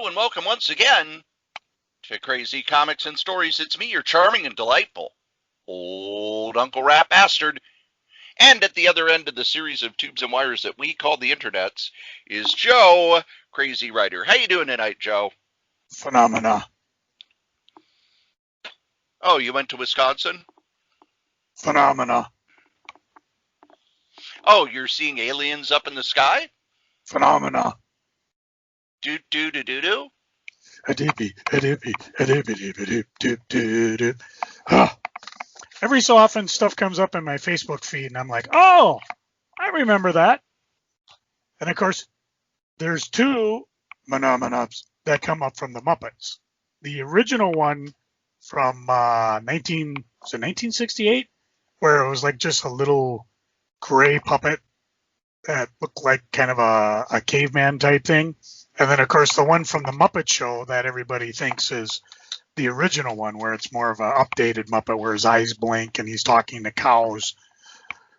Hello and welcome once again to Crazy Comics and Stories. It's me, your charming and delightful old Uncle Rat Bastard. And at the other end of the series of tubes and wires that we call the internets is Joe, Crazy Writer. How you doing tonight, Joe? Phenomena. Oh, you went to Wisconsin? Phenomena. Oh, you're seeing aliens up in the sky? Phenomena. Do-do-do-do-do? Every so often stuff comes up in my Facebook feed and I'm like, oh, I remember that. And of course, there's two phenomena that come up from the Muppets. The original one from 1968, where it was like just a little gray puppet that looked like kind of a caveman type thing. And then, of course, the one from the Muppet Show that everybody thinks is the original one, where it's more of an updated Muppet where his eyes blink and he's talking to cows.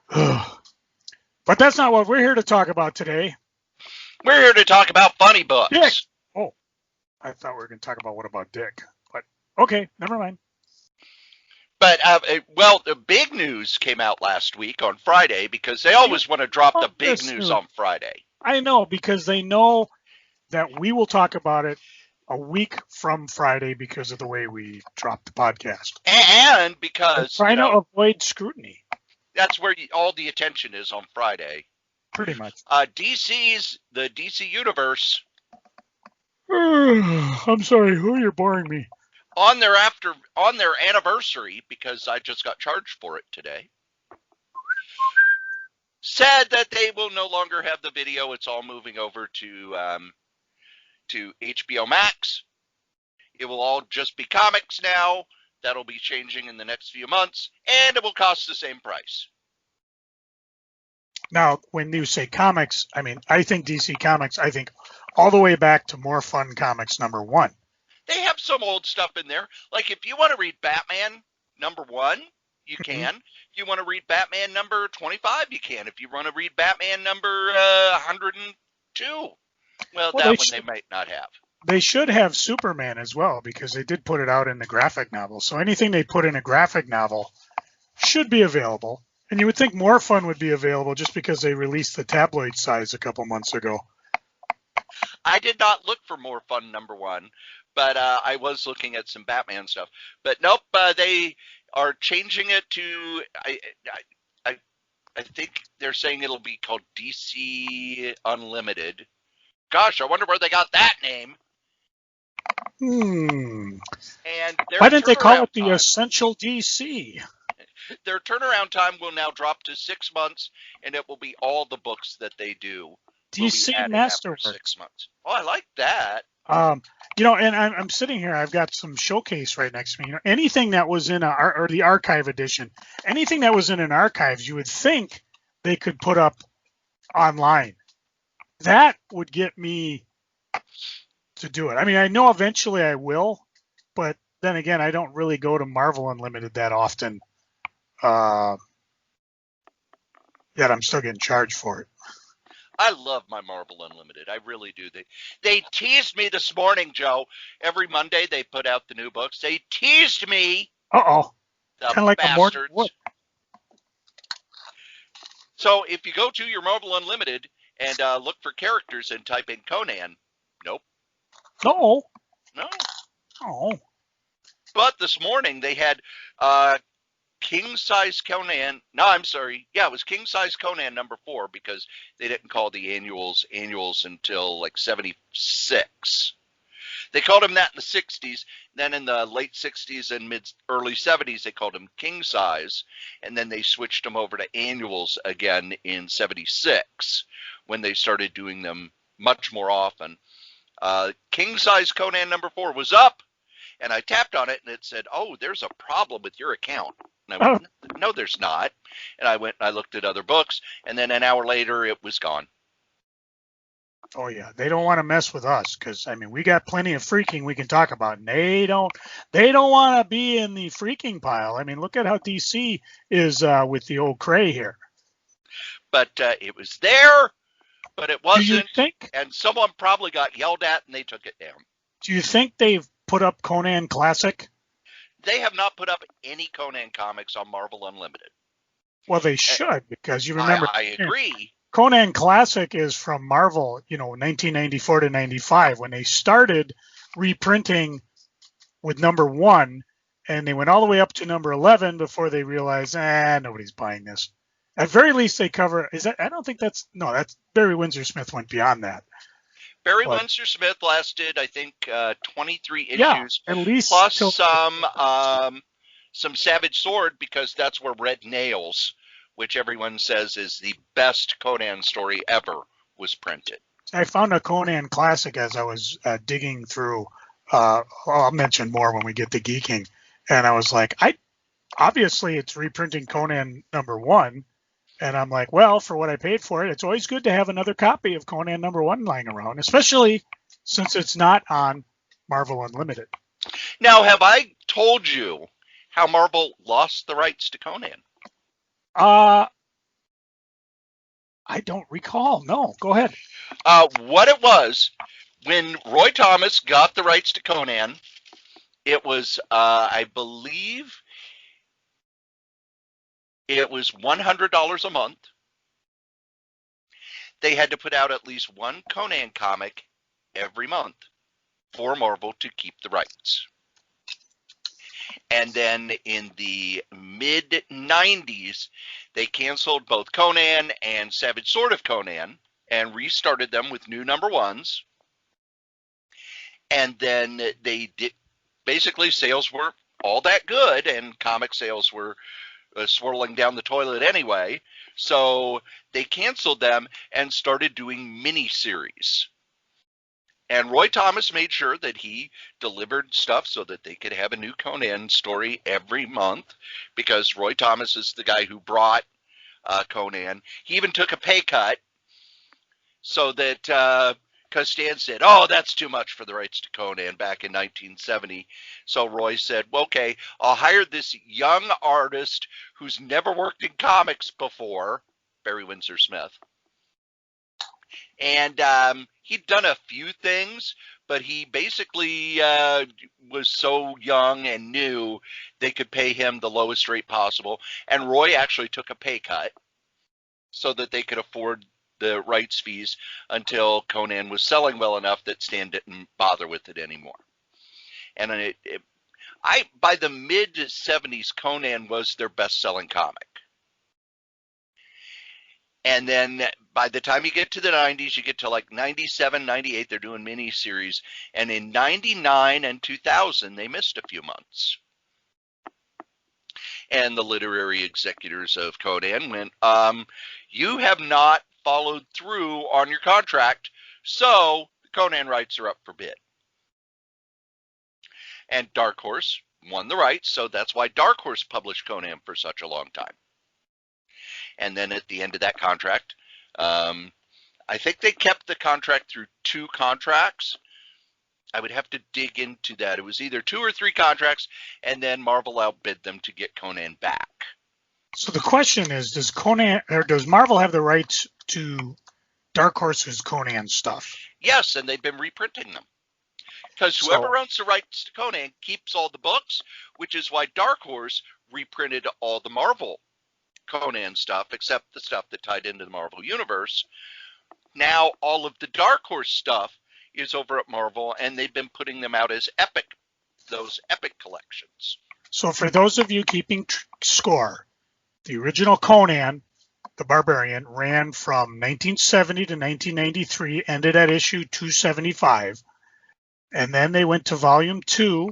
But that's not what we're here to talk about today. We're here to talk about funny books. Dick. Oh, I thought we were going to talk about what about Dick. But, okay, never mind. But, the big news came out last week on Friday because they always want to drop the big news on Friday. I know, because they know that we will talk about it a week from Friday because of the way we dropped the podcast. And because trying to avoid scrutiny. That's where all the attention is on Friday. Pretty much. The DC Universe. I'm sorry, you're boring me. On their anniversary, because I just got charged for it today, said that they will no longer have the video. It's all moving over to HBO Max. It will all just be comics now. That'll be changing in the next few months, and it will cost the same price. Now, when you say comics, I mean, I think DC Comics, I think all the way back to More Fun Comics #1. They have some old stuff in there. Like if you want to read Batman #1, you can. If you want to read Batman #25, you can. If you want to read Batman number 102, that one they might not have. They should have Superman as well, because they did put it out in the graphic novel. So anything they put in a graphic novel should be available. And you would think More Fun would be available just because they released the tabloid size a couple months ago. I did not look for More Fun #1, but I was looking at some Batman stuff. But nope, they are changing it to, I think they're saying it'll be called DC Unlimited. Gosh, I wonder where they got that name. And their why didn't they call it the time, Essential DC? Their turnaround time will now drop to 6 months, and it will be all the books that they do. DC Masterworks. 6 months. Oh, I like that. And I'm sitting here. I've got some showcase right next to me. Anything that was in or the archive edition, anything that was in an archives, you would think they could put up online. That would get me to do it. I mean, I know eventually I will, but then again, I don't really go to Marvel Unlimited that often. Yet I'm still getting charged for it. I love my Marvel Unlimited. I really do. They teased me this morning, Joe. Every Monday they put out the new books. They teased me. Kind of like bastards. What? So if you go to your Marvel Unlimited and look for characters and type in Conan, nope. No. Oh. But this morning they had King Size Conan. No, I'm sorry. Yeah, it was King Size Conan #4 because they didn't call the annuals until like 76. They called him that in the 60s. Then in the late 60s and early 70s, they called him King Size. And then they switched him over to annuals again in 76 when they started doing them much more often. King Size Conan #4 was up. And I tapped on it, and it said, "Oh, there's a problem with your account." And I went, "No, there's not." And I went and I looked at other books, and then an hour later, it was gone. Oh, yeah. They don't want to mess with us because, I mean, we got plenty of freaking we can talk about. And they don't want to be in the freaking pile. I mean, look at how DC is with the old Kray here. But it was there, but it wasn't. Do you think? And someone probably got yelled at, and they took it down. Do you think they've put up Conan Classic? They have not put up any Conan comics on Marvel Unlimited. Well, they should, because you remember. I agree. Conan Classic is from Marvel, 1994 to 95, when they started reprinting with number 1, and they went all the way up to number 11 before they realized, nobody's buying this. At very least, they cover. I don't think that's Barry Windsor Smith went beyond that. Barry Windsor Smith lasted, I think, 23 issues. Yeah, at least plus some Savage Sword, because that's where Red Nails, which everyone says is the best Conan story ever, was printed. I found a Conan Classic as I was digging through. I'll mention more when we get to geeking. And I was like, obviously it's reprinting Conan number 1. And I'm like, well, for what I paid for it, it's always good to have another copy of Conan number 1 lying around, especially since it's not on Marvel Unlimited. Now, have I told you how Marvel lost the rights to Conan? I don't recall. No, go ahead. What it was, when Roy Thomas got the rights to Conan, it was, I believe, it was $100 a month. They had to put out at least one Conan comic every month for Marvel to keep the rights. And then in the mid-90s, they canceled both Conan and Savage Sword of Conan and restarted them with new number 1s. And then they did, basically sales were all that good, and comic sales were swirling down the toilet anyway. So they canceled them and started doing mini-series. And Roy Thomas made sure that he delivered stuff so that they could have a new Conan story every month, because Roy Thomas is the guy who brought Conan. He even took a pay cut so that, because Stan said, that's too much for the rights to Conan back in 1970. So Roy said, well, okay, I'll hire this young artist who's never worked in comics before, Barry Windsor Smith. And he'd done a few things, but he basically was so young and new, they could pay him the lowest rate possible. And Roy actually took a pay cut so that they could afford the rights fees until Conan was selling well enough that Stan didn't bother with it anymore. And by the mid-70s, Conan was their best-selling comic. And then by the time you get to the 90s, you get to like 97, 98, they're doing mini-series. And in 99 and 2000, they missed a few months. And the literary executors of Conan went, you have not followed through on your contract, so the Conan rights are up for bid. And Dark Horse won the rights, so that's why Dark Horse published Conan for such a long time. And then at the end of that contract, I think they kept the contract through 2 contracts. I would have to dig into that. It was either 2 or 3 contracts, and then Marvel outbid them to get Conan back. So the question is, does Marvel have the rights to Dark Horse's Conan stuff? Yes, and they've been reprinting them. Because whoever owns the rights to Conan keeps all the books, which is why Dark Horse reprinted all the Marvel Conan stuff, except the stuff that tied into the Marvel Universe. Now all of the Dark Horse stuff is over at Marvel, and they've been putting them out as those epic collections. So for those of you keeping score, the original Conan, the Barbarian, ran from 1970 to 1993, ended at issue 275. And then they went to volume 2,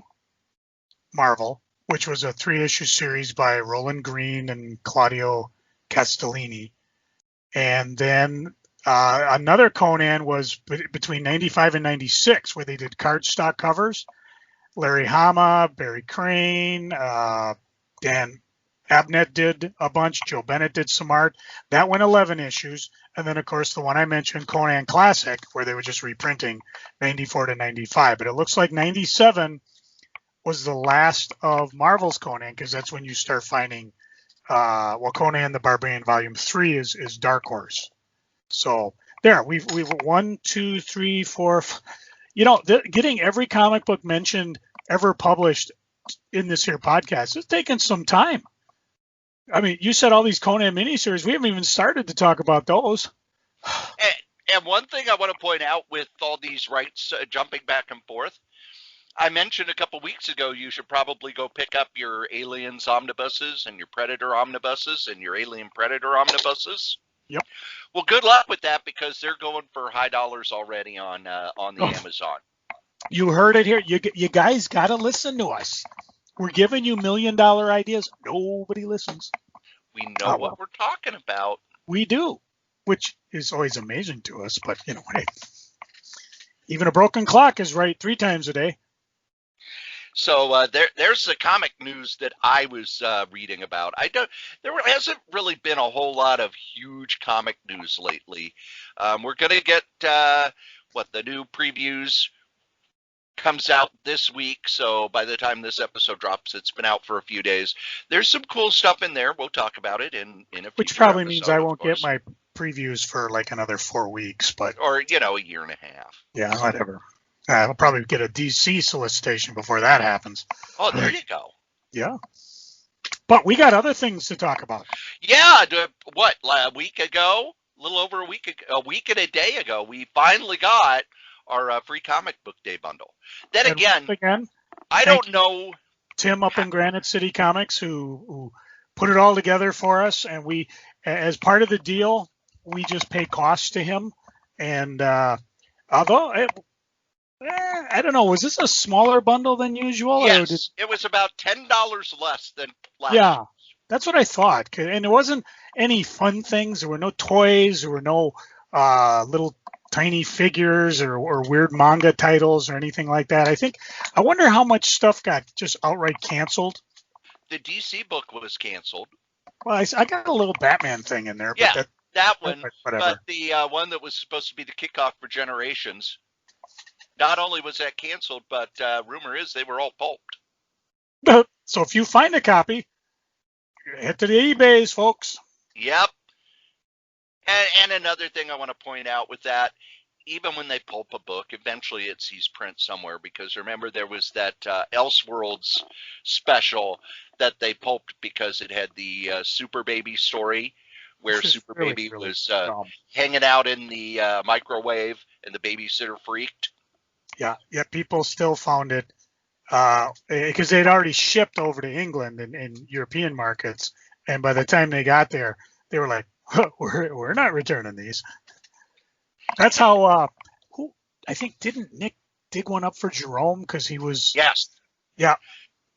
Marvel, which was a 3-issue series by Roland Green and Claudio Castellini. And then another Conan was between 95 and 96, where they did cardstock covers. Larry Hama, Barry Crane, Dan Abnett did a bunch. Joe Bennett did some art. That went 11 issues. And then, of course, the one I mentioned, Conan Classic, where they were just reprinting 94 to 95. But it looks like 97 was the last of Marvel's Conan, because that's when you start finding, Conan the Barbarian Volume 3 is Dark Horse. So there, we've 1, 2, 3, 4. getting every comic book mentioned ever published in this here podcast is taking some time. I mean, you said all these Conan miniseries. We haven't even started to talk about those. And one thing I want to point out with all these rights jumping back and forth, I mentioned a couple weeks ago you should probably go pick up your Aliens omnibuses and your Predator omnibuses and your Alien Predator omnibuses. Yep. Well, good luck with that because they're going for high dollars already on the Amazon. You heard it here. You guys got to listen to us. We're giving you $1 million ideas. Nobody listens. We know what we're talking about. We do, which is always amazing to us. But hey, even a broken clock is right 3 times a day. So there's the comic news that I was reading about. There hasn't really been a whole lot of huge comic news lately. We're gonna get the new previews comes out this week. So by the time this episode drops, it's been out for a few days. There's some cool stuff in there. We'll talk about it in a future which probably episode, means I won't get my previews for like another 4 weeks, or a year and a half. Yeah, whatever. I'll probably get a DC solicitation before that happens. Oh, there you go. Yeah. But we got other things to talk about. Yeah. A week ago, a little over a week and a day ago, we finally got our free comic book day bundle. Then again, I don't know. Tim up in Granite City Comics who put it all together for us. And we, as part of the deal, we just pay costs to him. And although... I don't know. Was this a smaller bundle than usual? Yes, it was about $10 less than last. Yeah, that's what I thought. And there wasn't any fun things. There were no toys. There were no little tiny figures or weird manga titles or anything like that. I wonder how much stuff got just outright canceled. The DC book was canceled. Well, I got a little Batman thing in there. Yeah, but that one. Whatever. But the one that was supposed to be the kickoff for Generations. Not only was that canceled, but rumor is they were all pulped. So if you find a copy, head to the eBays, folks. Yep. And another thing I want to point out with that, even when they pulp a book, eventually it sees print somewhere. Because remember, there was that Elseworlds special that they pulped because it had the Super Baby story, where Super Baby was hanging out in the microwave and the babysitter freaked. Yeah, people still found it because they'd already shipped over to England and European markets, and by the time they got there, they were like, "We're not returning these." That's how. I think didn't Nick dig one up for Jerome because he was. Yes. Yeah.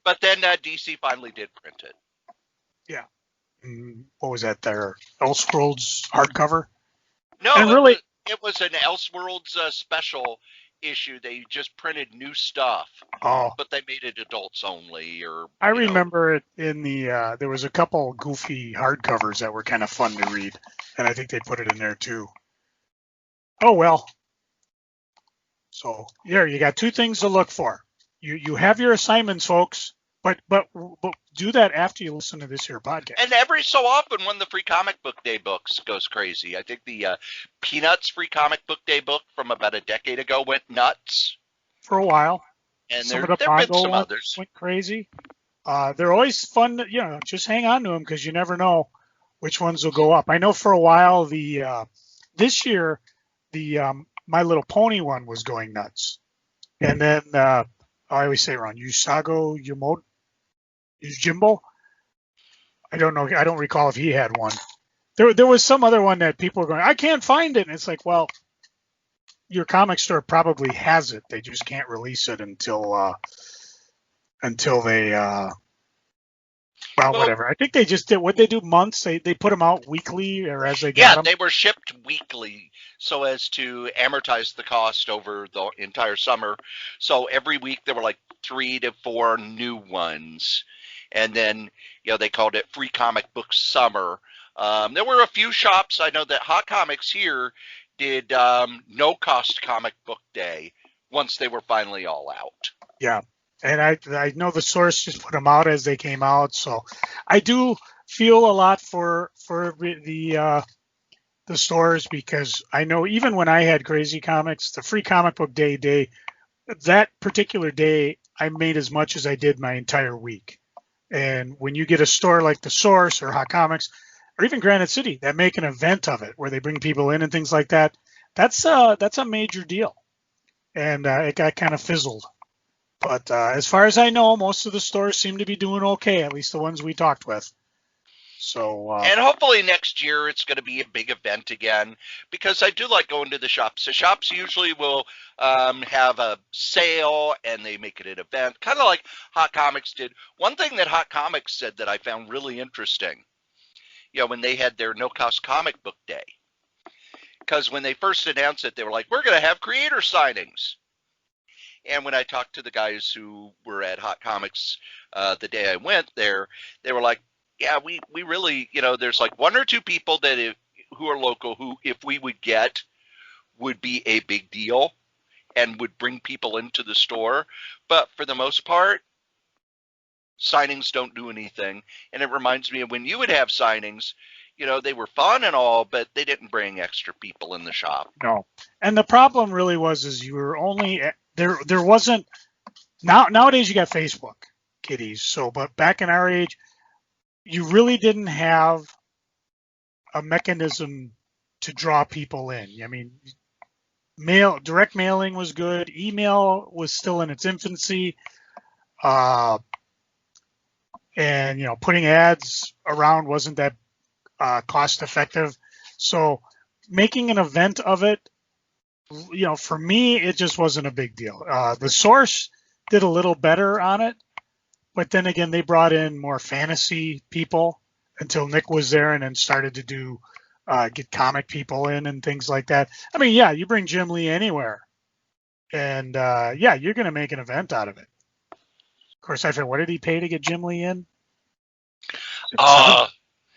But then DC finally did print it. Yeah. What was that? Their Elseworlds hardcover. No, and really, it was an Elseworlds special issue. They just printed new stuff, but they made it adults only. I remember it in the there was a couple goofy hardcovers that were kind of fun to read, and I think they put it in there too. Oh well. So here you got 2 things to look for. You have your assignments, folks, but do that after you listen to this here podcast. And every so often, when the free comic book day books goes crazy, I think the Peanuts free comic book day book from about a decade ago went nuts for a while. And there have been some others went crazy. They're always fun. Just hang on to them because you never know which ones will go up. I know for a while this year the My Little Pony one was going nuts, and then I always say wrong. Yusago Yojimbo. I don't know. I don't recall if he had one. There was some other one that people were going, I can't find it. And it's like, well, your comic store probably has it. They just can't release it until they, whatever. I think they just did what they do months. They put them out weekly or as they got them. Yeah, they were shipped weekly so as to amortize the cost over the entire summer. So every week there were like 3 to 4 new ones. And then, they called it Free Comic Book Summer. There were a few shops. I know that Hot Comics here did no-cost comic book day once they were finally all out. Yeah, and I know the source just put them out as they came out. So I do feel a lot for the the stores because I know even when I had Crazy Comics, the free comic book day, that particular day, I made as much as I did my entire week. And when you get a store like The Source or Hot Comics or even Granite City that make an event of it where they bring people in and things like that, that's a major deal. And it got kind of fizzled. But as far as I know, most of the stores seem to be doing okay, at least the ones we talked with. So and hopefully next year it's going to be a big event again, because I do like going to the shops. The shops usually will have a sale and they make it an event, kind of like Hot Comics did. One thing that Hot Comics said that I found really interesting, when they had their no-cost comic book day, because when they first announced it, they were like, we're going to have creator signings. And when I talked to the guys who were at Hot Comics the day I went there, they were like, yeah, we really, there's like one or two people that who are local who, if we would get, would be a big deal and would bring people into the store. But for the most part, signings don't do anything. And it reminds me of when you would have signings, they were fun and all, but they didn't bring extra people in the shop. No. And the problem really is you were only there wasn't nowadays you got Facebook kiddies. So, but back in our age, you really didn't have a mechanism to draw people in. I mean, direct mailing was good. Email was still in its infancy. And, putting ads around wasn't that cost effective. So making an event of it, for me, it just wasn't a big deal. The Source did a little better on it. But then again, they brought in more fantasy people until Nick was there and then started to do get comic people in and things like that. I mean, yeah, you bring Jim Lee anywhere. And, you're going to make an event out of it. Of course, I forget, what did he pay to get Jim Lee in?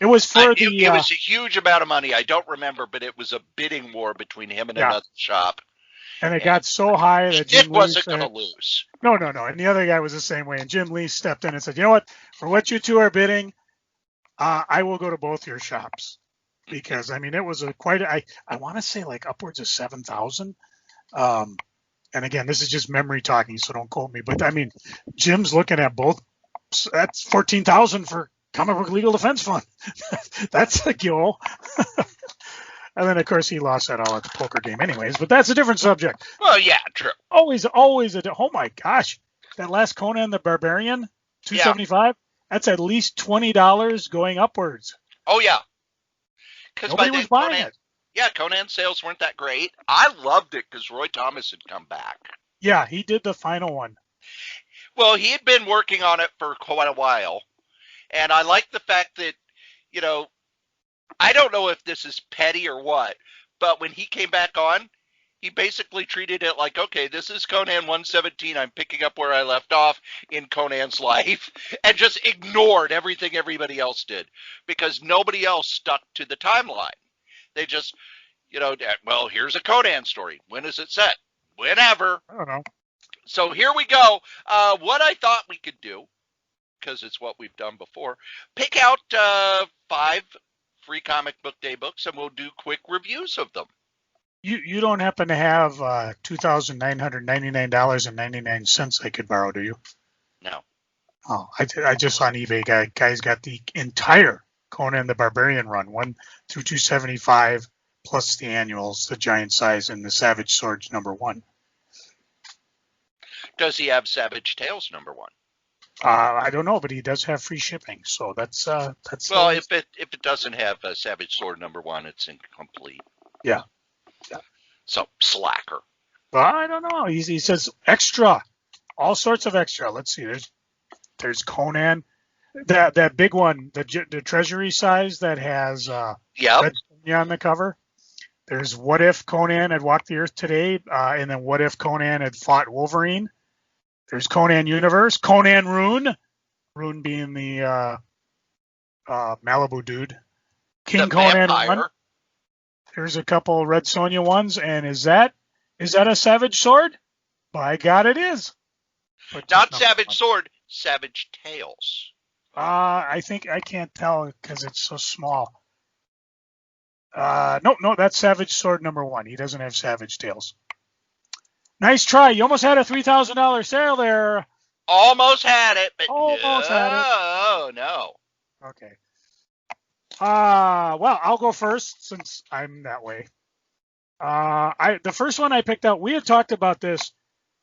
It was for it was a huge amount of money. I don't remember, but it was a bidding war between him and another shop. And it got so high that Jim wasn't going to lose. No. And the other guy was the same way. And Jim Lee stepped in and said, you know what? For what you two are bidding, I will go to both your shops. Because, I mean, it was I want to say like upwards of 7,000. And again, this is just memory talking, so don't quote me. But, I mean, Jim's looking at both. That's 14,000 for Comic Book Legal Defense Fund. That's a gill. And then, of course, he lost that all at the poker game anyways, but that's a different subject. Well, yeah, true. Always oh my gosh. That last Conan the Barbarian, $275, that's at least $20 going upwards. Oh, yeah. Because nobody was buying it. Yeah, Conan sales weren't that great. I loved it because Roy Thomas had come back. Yeah, he did the final one. Well, he had been working on it for quite a while, and I like the fact that, I don't know if this is petty or what, but when he came back on, he basically treated it like, okay, this is Conan 117. I'm picking up where I left off in Conan's life, and just ignored everything everybody else did because nobody else stuck to the timeline. They just, well, here's a Conan story. When is it set? Whenever. I don't know. So here we go. What I thought we could do, because it's what we've done before, pick out 5 free comic book day books, and we'll do quick reviews of them. You don't happen to have $2,999.99 I could borrow, do you? No. Oh, I just saw on eBay. Guys got the entire Conan the Barbarian run, 1 through 275, plus the annuals, the giant size, and the Savage Swords #1. Does he have Savage Tales #1? I don't know, but he does have free shipping, so that's. Well, if it doesn't have Savage Sword #1, it's incomplete. Yeah. So slacker. Well, I don't know. He says extra, all sorts of extra. Let's see. There's Conan, that big one, the treasury size that has Red Sonja on the cover. There's What If Conan had walked the earth today, and then What If Conan had fought Wolverine. There's Conan Universe, Conan Rune being the Malibu dude. King Conan 1. There's a couple Red Sonja ones, and is that a Savage Sword? By God, it is. But not Savage Sword, Savage Tales. I think I can't tell because it's so small. No, that's Savage Sword #1. He doesn't have Savage Tales. Nice try. You almost had a $3,000 sale there. Almost had it, but almost had it. No. Okay. Well, I'll go first since I'm that way. The first one I picked out, we had talked about this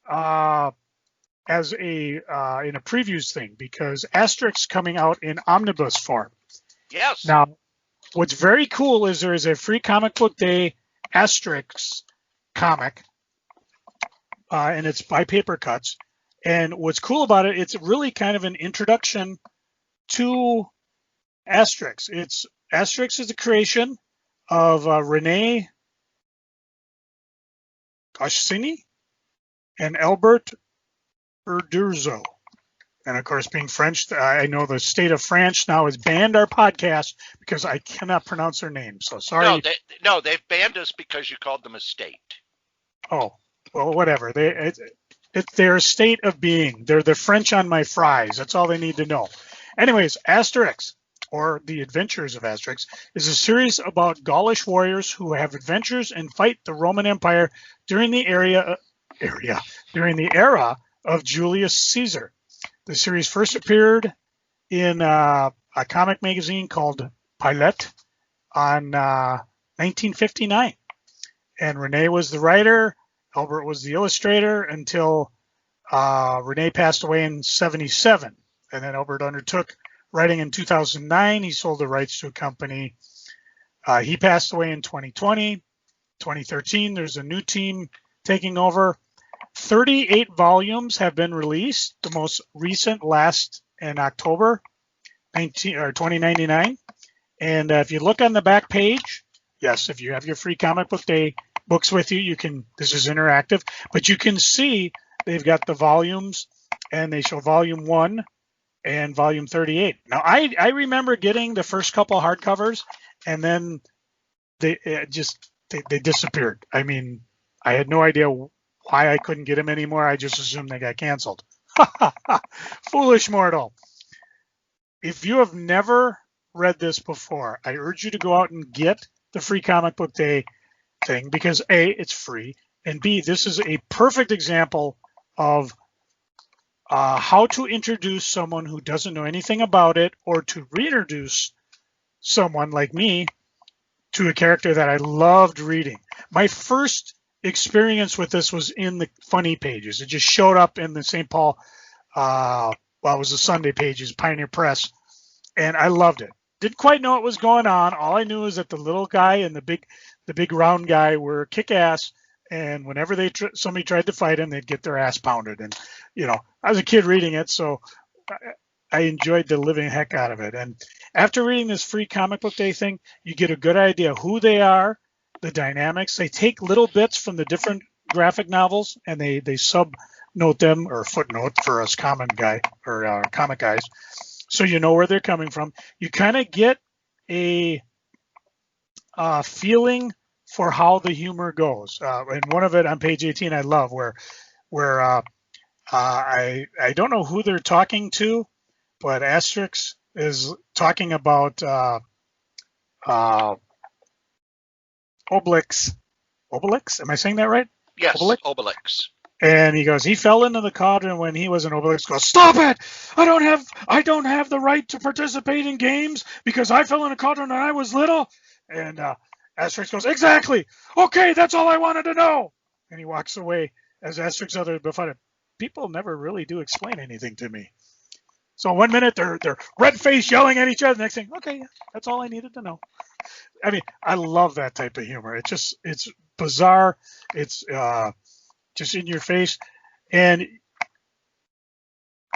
as in a previews thing because Asterix coming out in omnibus form. Yes. Now, what's very cool is there is a free comic book day Asterix comic, and it's by Paper Cuts. And what's cool about it, it's really kind of an introduction to Asterix. Asterix is a creation of Rene Goscinny and Albert Uderzo. And of course, being French, I know the state of France now has banned our podcast because I cannot pronounce their name. So sorry. No, they've banned us because you called them a state. Oh, well, whatever. It's their state of being. They're the French on my fries. That's all they need to know. Anyways, Asterix, or The Adventures of Asterix, is a series about Gaulish warriors who have adventures and fight the Roman Empire during the era of Julius Caesar. The series first appeared in a comic magazine called Pilot on 1959. And Rene was the writer, Albert was the illustrator until Rene passed away in 1977. And then Albert undertook writing in 2009. He sold the rights to a company. He passed away in 2020. 2013, there's a new team taking over. 38 volumes have been released. The most recent last in October 2099. And if you look on the back page, yes, if you have your free comic book day books with you, you can, this is interactive, but you can see they've got the volumes and they show volume 1 and volume 38. Now, I remember getting the first couple hardcovers and then they disappeared. I mean, I had no idea why I couldn't get them anymore. I just assumed they got canceled. Foolish mortal. If you have never read this before, I urge you to go out and get the free comic book day thing because A, it's free, and B, this is a perfect example of how to introduce someone who doesn't know anything about it or to reintroduce someone like me to a character that I loved reading. My first experience with this was in the funny pages. It just showed up in the St. Paul, it was the Sunday pages, Pioneer Press, and I loved it. Didn't quite know what was going on. All I knew was that the little guy and the big round guy were kick-ass, and whenever somebody tried to fight him, they'd get their ass pounded. And I was a kid reading it, so I enjoyed the living heck out of it. And after reading this free comic book day thing, you get a good idea who they are, the dynamics. They take little bits from the different graphic novels and they sub-note them, or footnote for us comic guys, so you know where they're coming from. You kind of get a feeling for how the humor goes. And one of it on page 18 I love where I don't know who they're talking to, but Asterix is talking about Obelix. Obelix? Am I saying that right? Yes, Obelix. And he goes, he fell into the cauldron when he was an Obelix. Goes, stop it! I don't have the right to participate in games because I fell in a cauldron when I was little. And Asterix goes, exactly. Okay, that's all I wanted to know. And he walks away as Asterix others before. People never really do explain anything to me. So 1 minute they're red-faced yelling at each other. Next thing, okay, yeah, that's all I needed to know. I mean, I love that type of humor. It's bizarre. It's just in your face, and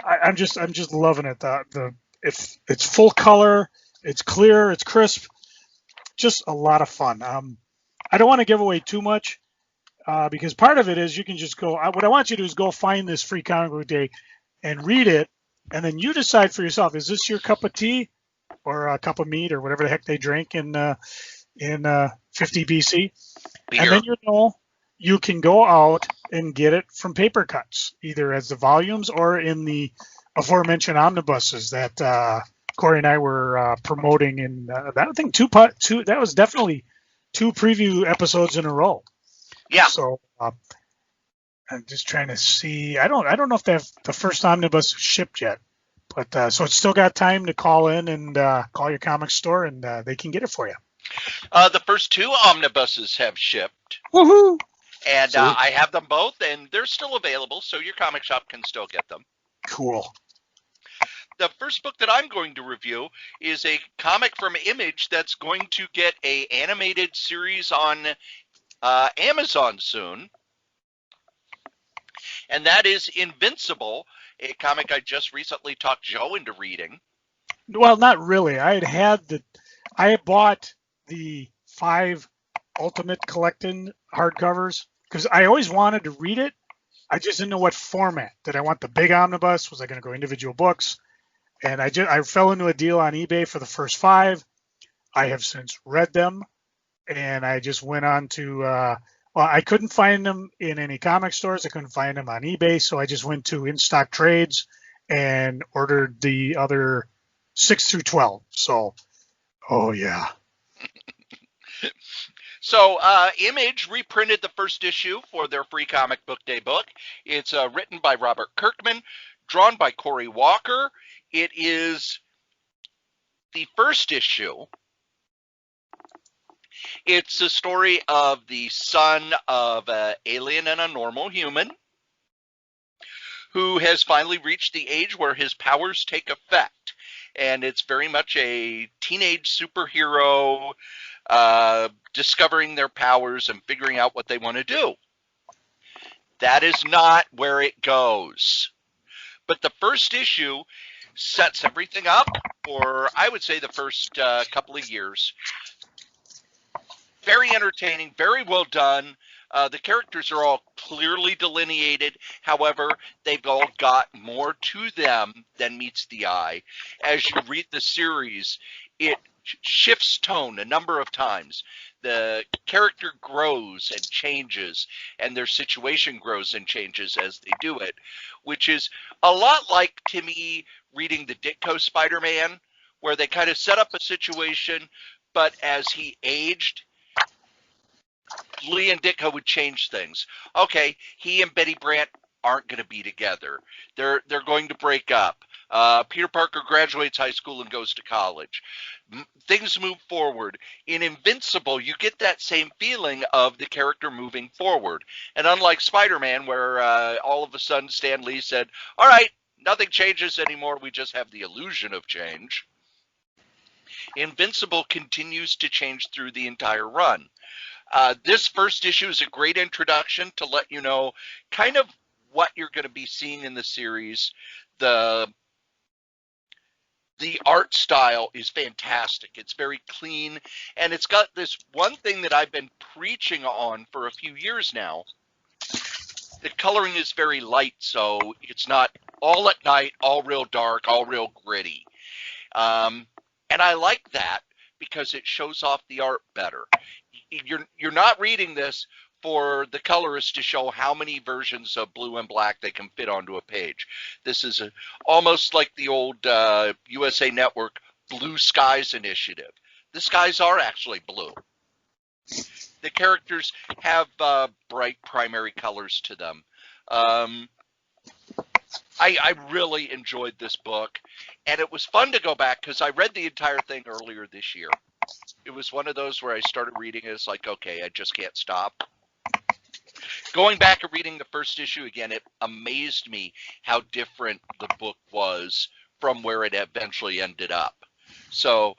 I'm just loving it. It's full color, it's clear, it's crisp, just a lot of fun. I don't want to give away too much because part of it is you can just go. What I want you to do is go find this free comic book day and read it, and then you decide for yourself: is this your cup of tea or a cup of meat or whatever the heck they drink in 50 BC? Beer. And then you can go out and get it from Paper Cuts, either as the volumes or in the aforementioned omnibuses that Cory and I were promoting in I think two. That was definitely 2 preview episodes in a row. Yeah. So I'm just trying to see. I don't know if they have the first omnibus shipped yet, but so it's still got time to call in and call your comic store, and they can get it for you. The first 2 omnibuses have shipped. Woohoo! And I have them both, and they're still available, so your comic shop can still get them. Cool. The first book that I'm going to review is a comic from Image that's going to get an animated series on Amazon soon. And that is Invincible, a comic I just recently talked Joe into reading. Well, not really. I had bought the 5 Ultimate Collecting hardcovers because I always wanted to read it. I just didn't know what format. Did I want the big omnibus? Was I going to go individual books? And I fell into a deal on eBay for the first 5. I have since read them, and I just went on to I couldn't find them in any comic stores. I couldn't find them on eBay, so I just went to In Stock Trades and ordered the other 6 through 12. So, oh yeah. So Image reprinted the first issue for their free comic book day book. It's written by Robert Kirkman, drawn by Cory Walker. It is the first issue. It's a story of the son of an alien and a normal human who has finally reached the age where his powers take effect. And it's very much a teenage superhero discovering their powers and figuring out what they want to do. That is not where it goes. But the first issue sets everything up for, I would say, the first couple of years. Very entertaining, very well done. The characters are all clearly delineated. However, they've all got more to them than meets the eye. As you read the series, it shifts tone a number of times. The character grows and changes, and their situation grows and changes as they do it, which is a lot like, to me, reading the Ditko Spider-Man, where they kind of set up a situation, but as he aged, Lee and Ditko would change things. Okay, he and Betty Brant aren't going to be together. They're going to break up. Peter Parker graduates high school and goes to college. Things move forward. In Invincible, you get that same feeling of the character moving forward. And unlike Spider-Man, where all of a sudden Stan Lee said, all right, nothing changes anymore, we just have the illusion of change. Invincible continues to change through the entire run. This first issue is a great introduction to let you know kind of what you're going to be seeing in the series. The art style is fantastic. It's very clean, and it's got this one thing that I've been preaching on for a few years now. The coloring is very light, so it's not all at night, all real dark, all real gritty. And I like that because it shows off the art better. You're not reading this for the colorist to show how many versions of blue and black they can fit onto a page. This is almost like the old USA Network Blue Skies initiative. The skies are actually blue. The characters have bright primary colors to them. I really enjoyed this book, and it was fun to go back because I read the entire thing earlier this year. It was one of those where I started reading it. It's like, okay, I just can't stop. Going back and reading the first issue again, it amazed me how different the book was from where it eventually ended up. So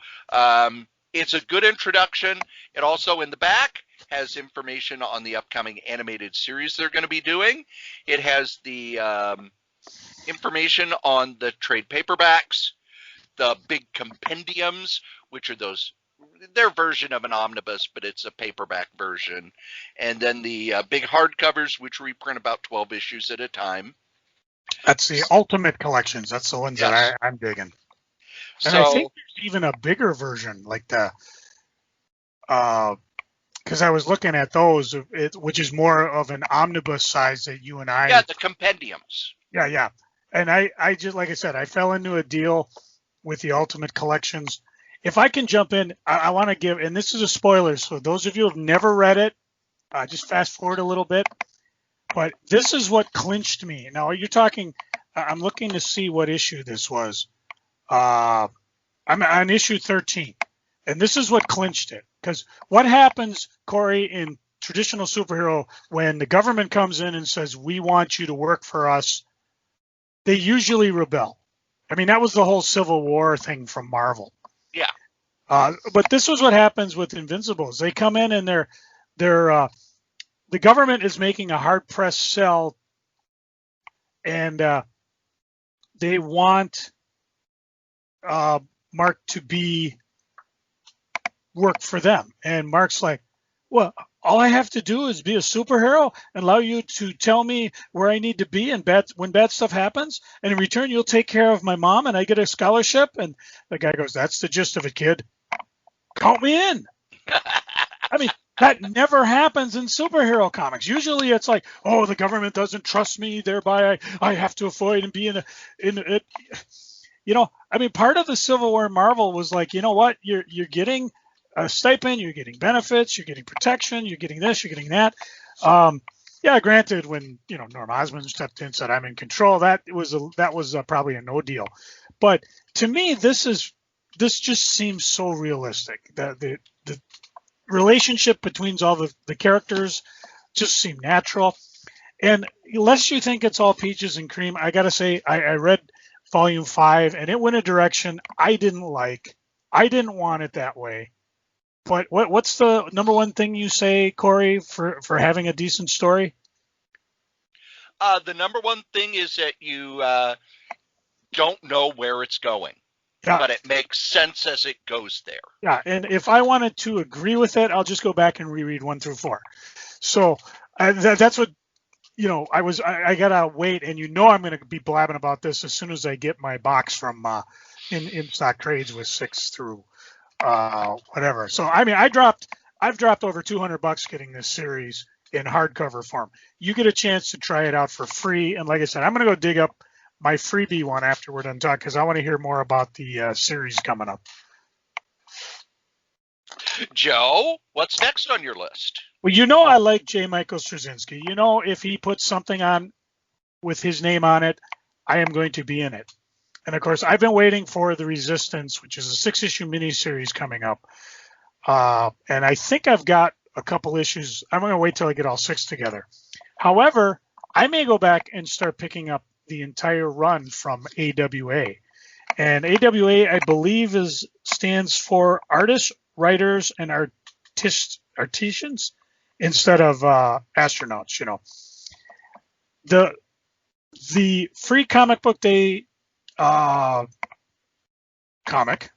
it's a good introduction. It also, in the back, has information on the upcoming animated series they're going to be doing. It has the information on the trade paperbacks, the big compendiums, which are those, their version of an omnibus, but it's a paperback version. And then the big hardcovers, which reprint about 12 issues at a time. That's the Ultimate Collections. That's the ones that I'm digging. And I think there's even a bigger version, like the, because I was looking at those, which is more of an omnibus size that you and I. Yeah, the compendiums. Yeah. And I just, like I said, I fell into a deal with the Ultimate Collections. if I can jump in, I want to give, and this is a spoiler, so those of you who have never read it, just fast forward a little bit. But this is what clinched me. Now you're talking. I'm looking to see what issue this was. I'm on issue 13, and this is what clinched it. Because what happens, Cory, in traditional superhero, when the government comes in and says, we want you to work for us, they usually rebel. I mean, that was the whole Civil War thing from Marvel. Yeah. But this was what happens with Invincibles. They come in and the government is making a hard-pressed sell, and they want Mark to work for them. And Mark's like, well, all I have to do is be a superhero and allow you to tell me where I need to be and when bad stuff happens. And in return, you'll take care of my mom and I get a scholarship. And the guy goes, that's the gist of it, kid. Count me in. I mean, that never happens in superhero comics. Usually it's like, oh, the government doesn't trust me, thereby I have to avoid and be in it. You know, I mean, part of the Civil War Marvel was like, you know what, you're getting a stipend, you're getting benefits, you're getting protection, you're getting this, you're getting that. Yeah, granted, when Norm Osborn stepped in and said I'm in control, that was probably a no deal. But to me, this just seems so realistic. The relationship between all the characters just seem natural. And unless you think it's all peaches and cream, I gotta say I read Volume 5 and it went a direction I didn't like. I didn't want it that way. But what's the number one thing you say, Cory, for having a decent story? The number one thing is that you don't know where it's going, but it makes sense as it goes there. Yeah, and if I wanted to agree with it, I'll just go back and reread 1 through 4. So that's what, I gotta wait, and I'm going to be blabbing about this as soon as I get my box from in stock trades with 6 through whatever. So I mean, I've dropped over $200 getting this series in hardcover form. You get a chance to try it out for free, and like I said, I'm going to go dig up my freebie one after we're done talking because I want to hear more about the series coming up. Joe, what's next on your list? Well, I like J. Michael Straczynski. If he puts something on with his name on it, I am going to be in it. And of course, I've been waiting for The Resistance, which is a 6-issue miniseries coming up. And I think I've got a couple issues. I'm going to wait till I get all 6 together. However, I may go back and start picking up the entire run from AWA. And AWA, I believe, stands for Artists, Writers, and Artisans instead of astronauts. The Free Comic Book Day comic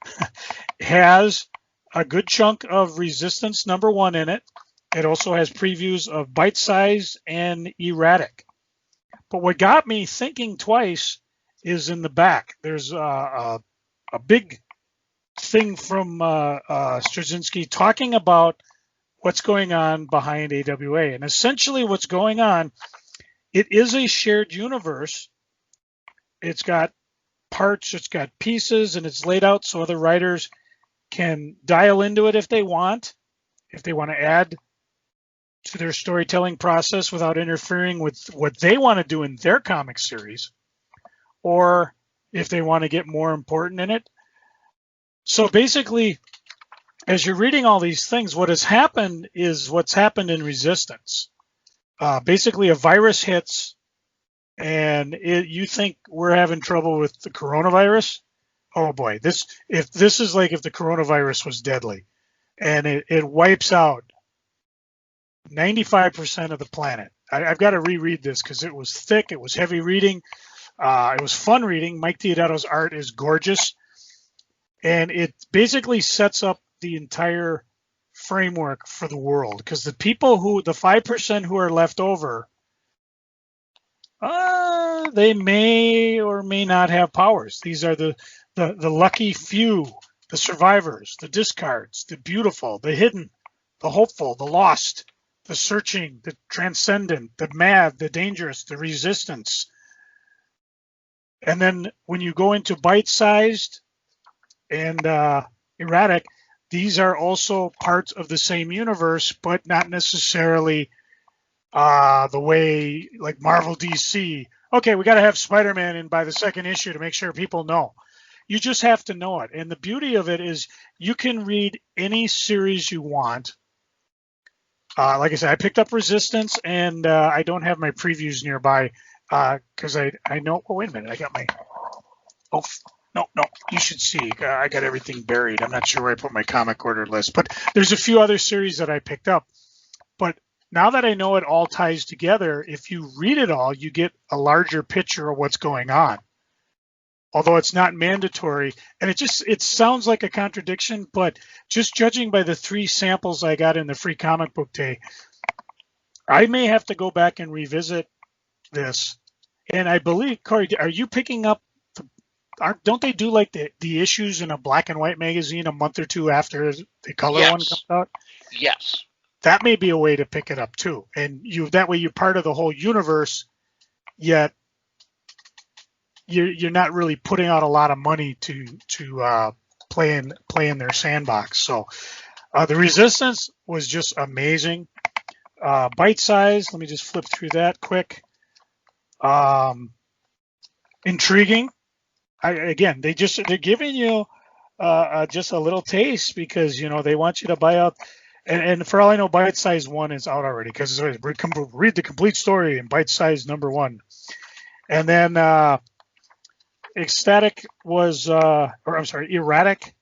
has a good chunk of Resistance #1 in it. It also has previews of Bite Size and Erratic. But what got me thinking twice is in the back. There's a big thing from Straczynski talking about what's going on behind AWA. And essentially what's going on, it is a shared universe. It's got parts, it's got pieces, and it's laid out so other writers can dial into it if they want to add to their storytelling process without interfering with what they want to do in their comic series, or if they want to get more important in it. So basically, as you're reading all these things, what has happened is what's happened in Resistance. Basically, a virus hits, and you think we're having trouble with the coronavirus. Oh boy, if the coronavirus was deadly, and it wipes out 95% of the planet. I've got to reread this because it was thick. It was heavy reading. It was fun reading. Mike Deodato's art is gorgeous. And it basically sets up the entire framework for the world because the 5% who are left over, they may or may not have powers. These are the lucky few, the survivors, the discards, the beautiful, the hidden, the hopeful, the lost, the searching, the transcendent, the mad, the dangerous, the resistance. And then when you go into bite-sized and erratic, these are also parts of the same universe, but not necessarily the way like Marvel DC. Okay, we got to have Spider-Man in by the second issue to make sure people know. You just have to know it. And the beauty of it is you can read any series you want. Like I said, I picked up Resistance, and I don't have my previews nearby because I know. Oh, wait a minute. I got my. Oh, no. You should see. I got everything buried. I'm not sure where I put my comic order list. But there's a few other series that I picked up. But now that I know it all ties together, if you read it all, you get a larger picture of what's going on. Although it's not mandatory, and it sounds like a contradiction, but just judging by the 3 samples I got in the free comic book day, I may have to go back and revisit this. And I believe, Cory, are you picking up? Don't they do like the issues in a black and white magazine a month or two after the color one comes out? Yes. That may be a way to pick it up too, and that way you're part of the whole universe, yet you're not really putting out a lot of money to play in their sandbox. So the Resistance was just amazing. Bite size. Let me just flip through that quick. Intriguing. They're giving you just a little taste because they want you to buy out. And for all I know, Bite Size 1 is out already because read the complete story in Bite Size number 1. And then Ecstatic Erratic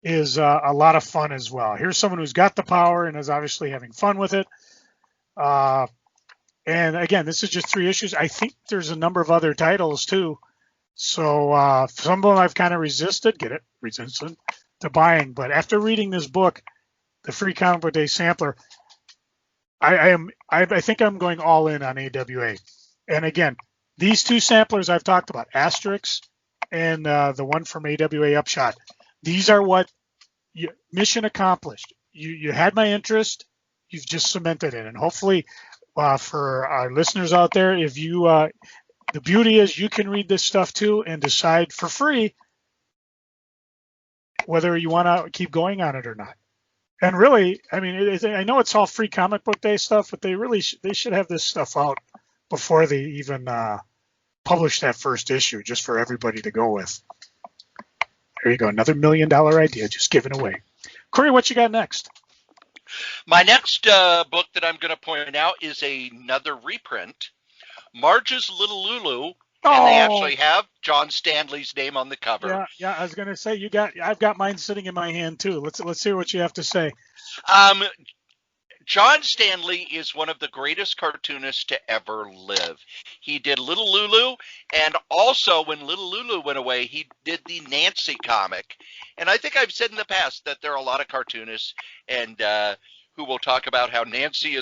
is a lot of fun as well. Here's someone who's got the power and is obviously having fun with it. And again, this is just 3 issues. I think there's a number of other titles too. So some of them I've kind of resisted to buying. But after reading this book, the free comic book day sampler, I think I'm going all in on AWA. And again, these 2 samplers I've talked about, Asterix and the one from AWA Upshot, these are what mission accomplished. You had my interest, you've just cemented it. And hopefully for our listeners out there, if you the beauty is you can read this stuff too and decide for free whether you want to keep going on it or not. And really, I mean, I know it's all free comic book day stuff, but they should have this stuff out before they even publish that first issue, just for everybody to go with. There you go, another $1 million idea just given away. Cory, what you got next? My next book that I'm going to point out is another reprint, Marge's Little Lulu. And they actually have John Stanley's name on the cover. Yeah. I was gonna say I've got mine sitting in my hand too. Let's hear what you have to say. John Stanley is one of the greatest cartoonists to ever live. He did Little Lulu, and also when Little Lulu went away, he did the Nancy comic. And I think I've said in the past that there are a lot of cartoonists and who will talk about how Nancy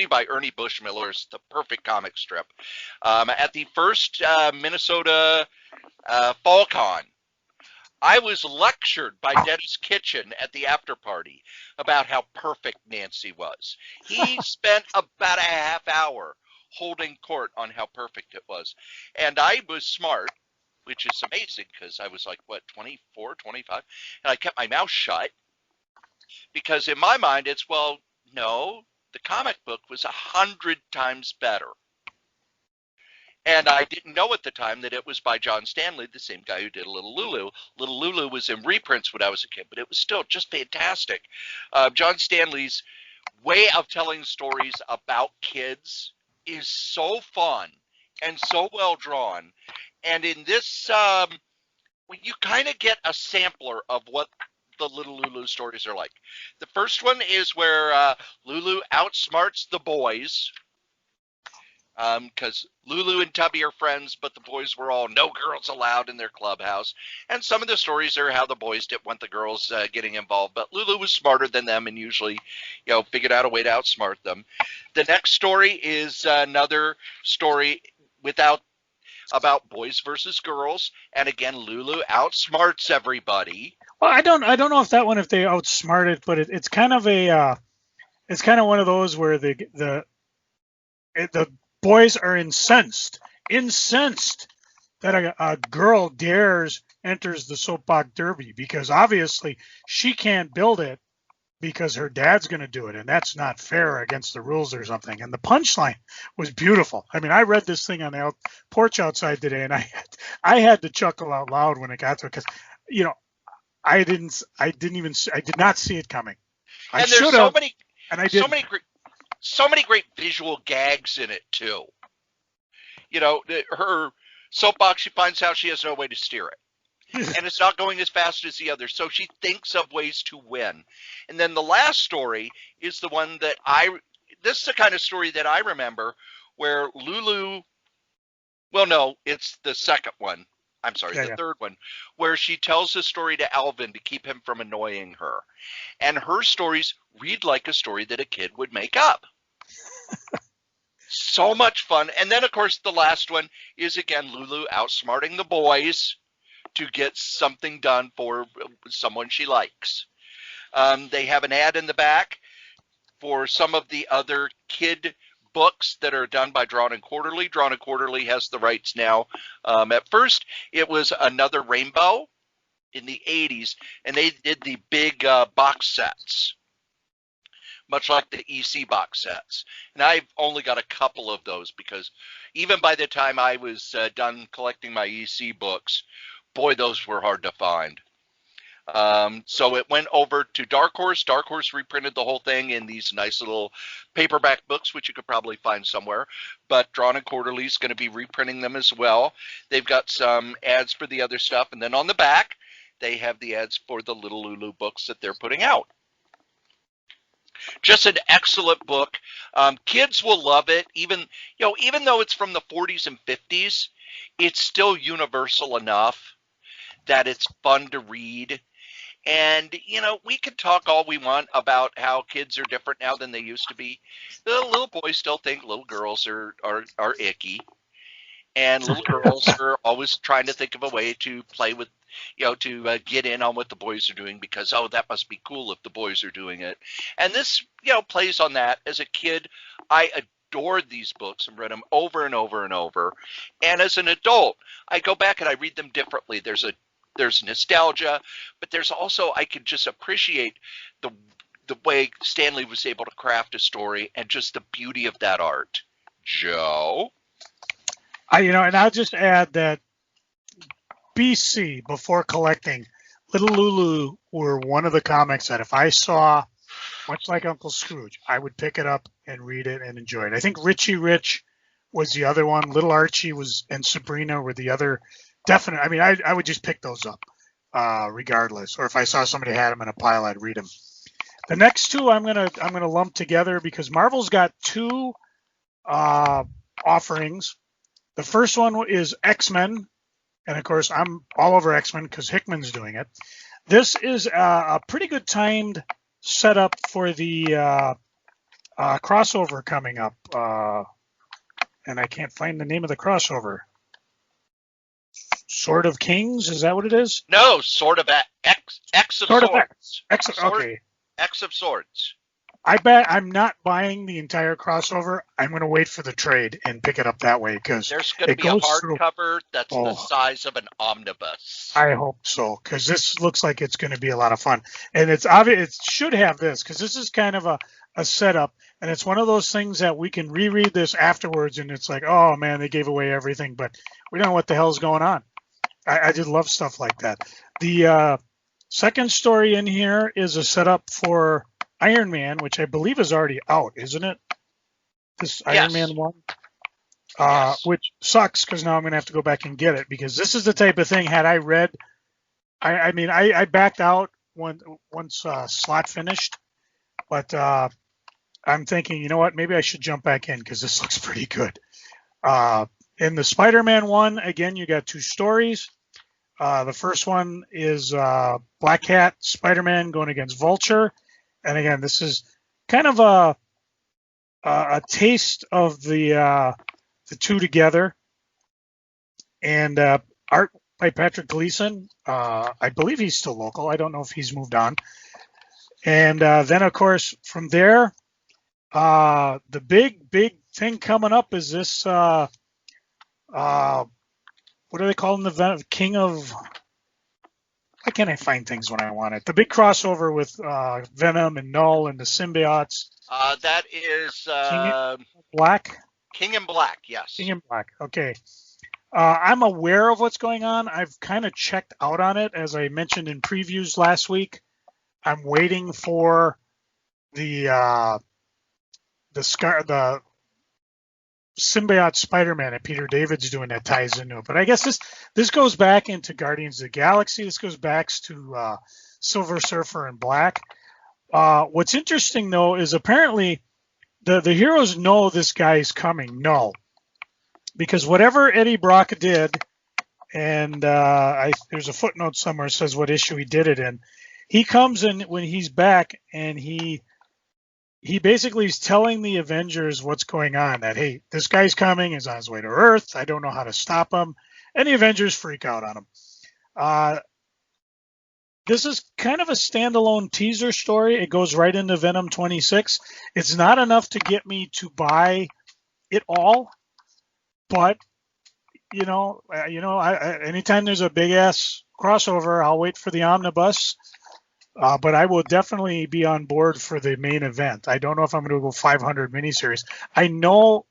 by Ernie Bushmiller is the perfect comic strip. At the first Minnesota Fall Con, I was lectured by Dennis Kitchen at the after party about how perfect Nancy was. He spent about a half hour holding court on how perfect it was. And I was smart, which is amazing because I was like, 24, 25? And I kept my mouth shut because in my mind it's, no, the comic book was 100 times better. And I didn't know at the time that it was by John Stanley, the same guy who did Little Lulu. Little Lulu was in reprints when I was a kid, but it was still just fantastic. John Stanley's way of telling stories about kids is so fun and so well drawn. And in this, you kind of get a sampler of what the Little Lulu stories are like. The first one is where Lulu outsmarts the boys, because Lulu and Tubby are friends, but the boys were all no girls allowed in their clubhouse. And some of the stories are how the boys didn't want the girls getting involved, but Lulu was smarter than them and usually, figured out a way to outsmart them. The next story is another story about boys versus girls, and again, Lulu outsmarts everybody. Well, I don't know if they outsmart it, but it's kind of one of those where the boys are incensed that a girl dares enters the soapbox derby, because obviously she can't build it because her dad's going to do it, and that's not fair against the rules or something. And the punchline was beautiful. I mean, I read this thing on the porch outside today, and I had to chuckle out loud when it got to it, because, you know, I did not see it coming. And there's so many, and I did so many great visual gags in it too. You know, her soapbox, she finds out she has no way to steer it. And it's not going as fast as the others, so she thinks of ways to win. And then the last story is the one that this is the kind of story that I remember, where Lulu, well, no, it's the second one. I'm sorry, the third one, where she tells the story to Alvin to keep him from annoying her. And her stories read like a story that a kid would make up. So much fun. And then, of course, the last one is, again, Lulu outsmarting the boys to get something done for someone she likes. They have an ad in the back for some of the other kid books that are done by Drawn and Quarterly. Drawn and Quarterly has the rights now. At first, it was Another Rainbow in the 80s, and they did the big box sets, much like the EC box sets. And I've only got a couple of those, because even by the time I was done collecting my EC books, boy, those were hard to find. So it went over to Dark Horse. Dark Horse reprinted the whole thing in these nice little paperback books, which you could probably find somewhere. But Drawn and Quarterly is going to be reprinting them as well. They've got some ads for the other stuff. And then on the back, they have the ads for the Little Lulu books that they're putting out. Just an excellent book. Kids will love it. Even though it's from the 40s and 50s, it's still universal enough that it's fun to read. And, we can talk all we want about how kids are different now than they used to be. The little boys still think little girls are icky. And little girls are always trying to think of a way to play with, to get in on what the boys are doing, because, that must be cool if the boys are doing it. And this, plays on that. As a kid, I adored these books and read them over and over and over. And as an adult, I go back and I read them differently. There's nostalgia, but there's also, I could just appreciate the way Stanley was able to craft a story and just the beauty of that art. Joe? And I'll just add that BC, before collecting, Little Lulu were one of the comics that if I saw, much like Uncle Scrooge, I would pick it up and read it and enjoy it. I think Richie Rich was the other one. Little Archie and Sabrina were the other definite. I mean, I would just pick those up regardless. Or if I saw somebody had them in a pile, I'd read them. The next two I'm gonna lump together, because Marvel's got two offerings. The first one is X-Men, and of course I'm all over X-Men because Hickman's doing it. This is a pretty good timed setup for the crossover coming up, and I can't find the name of the crossover. Sword of Kings, is that what it is? No, Sword of X of Sword Swords. Okay. X of Swords. I bet I'm not buying the entire crossover. I'm going to wait for the trade and pick it up that way, because there's going to be a hardcover that's the size of an omnibus. I hope so, because this looks like it's going to be a lot of fun. And it's obvious it should have this, because this is kind of a setup, and it's one of those things that we can reread this afterwards, and it's like, oh man, they gave away everything, but we don't know what the hell's going on. I just love stuff like that. The second story in here is a setup for Iron Man, which I believe is already out, isn't it? This Iron Man 1? Yes. Which sucks, because now I'm going to have to go back and get it, because this is the type of thing, had I read, I backed out once Slot finished, but I'm thinking, you know what, maybe I should jump back in, because this looks pretty good. In the Spider-Man one, again, you got two stories. The first one is Black Cat Spider-Man going against Vulture. And again, this is kind of a taste of the two together. And art by Patrick Gleason. I believe he's still local. I don't know if he's moved on. And then, of course, from there, the big thing coming up is this... what do they call him? The King of Why can't I find things when I want it? The big crossover with Venom and Null and the symbiotes. That is King in Black. King in Black, yes. King in Black. Okay. I'm aware of what's going on. I've kind of checked out on it, as I mentioned in previews last week. I'm waiting for the symbiote Spider-Man that Peter David's doing that ties into it. But I guess this goes back into Guardians of the Galaxy. This goes back to Silver Surfer and Black. What's interesting though is apparently the heroes know this guy's coming. No, because whatever Eddie Brock did, and there's a footnote somewhere that says what issue he did it in. He comes in when he's back, and he basically is telling the Avengers what's going on, that, hey, this guy's coming, he's on his way to Earth, I don't know how to stop him, and the Avengers freak out on him. This is kind of a standalone teaser story. It goes right into Venom 26. It's not enough to get me to buy it all, but anytime there's a big ass crossover, I'll wait for the omnibus. But I will definitely be on board for the main event. I don't know if I'm going to go 500 miniseries. I know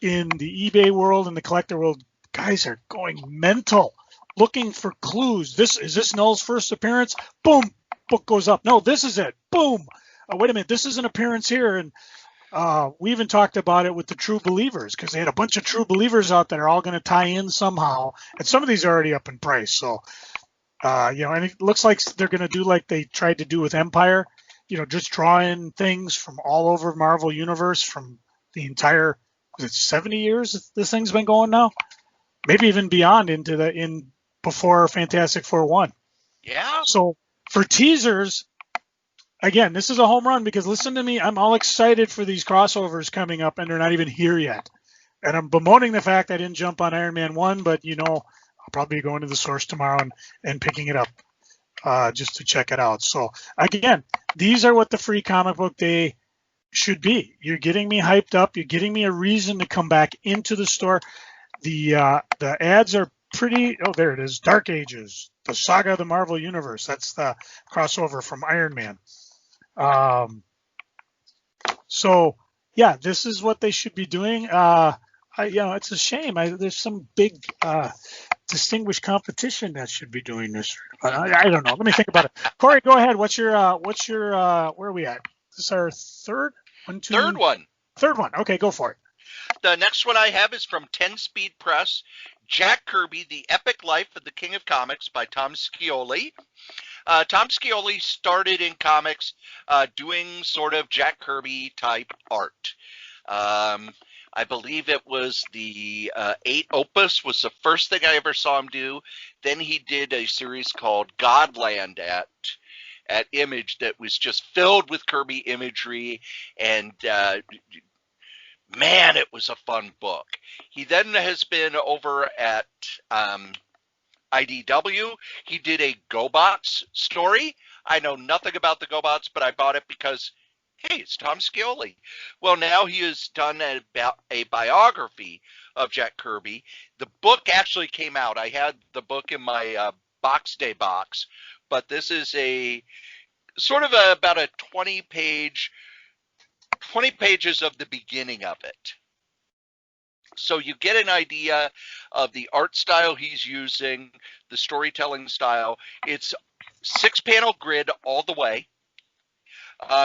in the eBay world and the collector world, guys are going mental, looking for clues. Is this Null's first appearance? Boom, book goes up. No, this is it. Boom. Wait a minute, this is an appearance here. And we even talked about it with the True Believers, because they had a bunch of True Believers out that are all going to tie in somehow. And some of these are already up in price. So, and it looks like they're going to do like they tried to do with Empire, just draw in things from all over Marvel Universe from the entire, 70 years this thing's been going now? Maybe even beyond in before Fantastic Four 1. Yeah. So for teasers, again, this is a home run, because listen to me, I'm all excited for these crossovers coming up, and they're not even here yet. And I'm bemoaning the fact I didn't jump on Iron Man 1, but I'll probably be going to the source tomorrow and picking it up just to check it out. So again, these are what the free comic book day should be. You're getting me hyped up. You're getting me a reason to come back into the store. The ads are pretty. Oh, there it is. Dark Ages, the Saga of the Marvel Universe. That's the crossover from Iron Man. So yeah, this is what they should be doing. It's a shame. There's some big distinguished competition that should be doing this. I don't know. Let me think about it. Cory, go ahead. What's your where are we at? Is this our third? Third one. Third one. Okay, go for it. The next one I have is from 10 Speed Press, Jack Kirby, The Epic Life of the King of Comics by Tom Scioli. Tom Scioli started in comics doing sort of Jack Kirby type art. I believe it was the 8 Opus was the first thing I ever saw him do. Then he did a series called Godland at Image that was just filled with Kirby imagery, and man, it was a fun book. He then has been over at IDW. He did a GoBots story. I know nothing about the GoBots, but I bought it because, hey, it's Tom Scioli. Well, now he has done a biography of Jack Kirby. The book actually came out. I had the book in my box day box, but this is a sort of about a 20 pages of the beginning of it. So you get an idea of the art style he's using, the storytelling style. It's 6-panel grid all the way.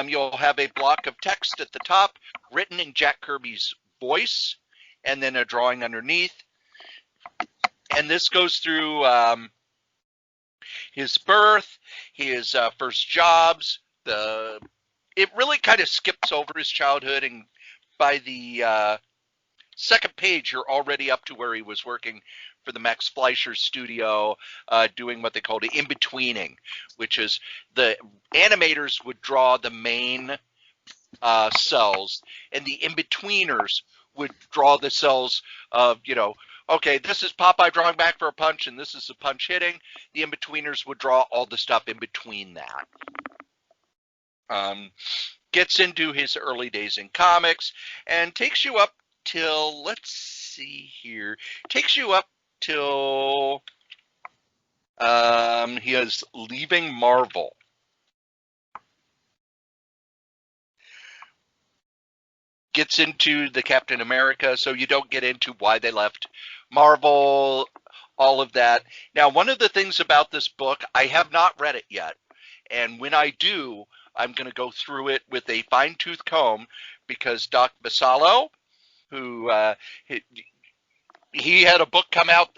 You'll have a block of text at the top written in Jack Kirby's voice, and then a drawing underneath. And this goes through his birth, his first jobs. It really kind of skips over his childhood, and by the second page, you're already up to where he was working for the Max Fleischer studio, doing what they call the in-betweening, which is the animators would draw the main cells, and the in-betweeners would draw the cells of, okay, this is Popeye drawing back for a punch, and this is a punch hitting. The in-betweeners would draw all the stuff in between that. Gets into his early days in comics and takes you up till, let's see here, takes you up till He is leaving Marvel. Gets into the Captain America, so you don't get into why they left Marvel, all of that. Now, one of the things about this book, I have not read it yet, and when I do, I'm going to go through it with a fine-tooth comb, because Doc Basallo, who he had a book come out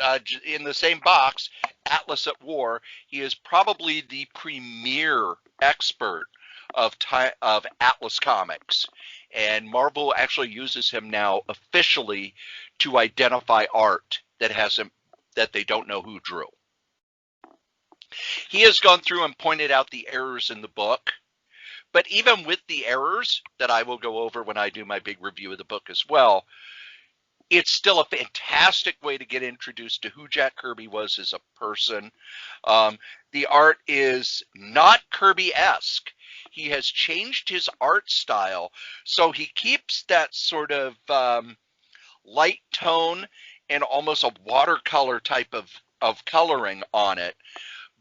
in the same box, Atlas at War. He is probably the premier expert of Atlas Comics, and Marvel actually uses him now officially to identify art that they don't know who drew. He has gone through and pointed out the errors in the book, but even with the errors that I will go over when I do my big review of the book as well, it's still a fantastic way to get introduced to who Jack Kirby was as a person. The art is not Kirby-esque. He has changed his art style, so he keeps that sort of light tone and almost a watercolor type of coloring on it,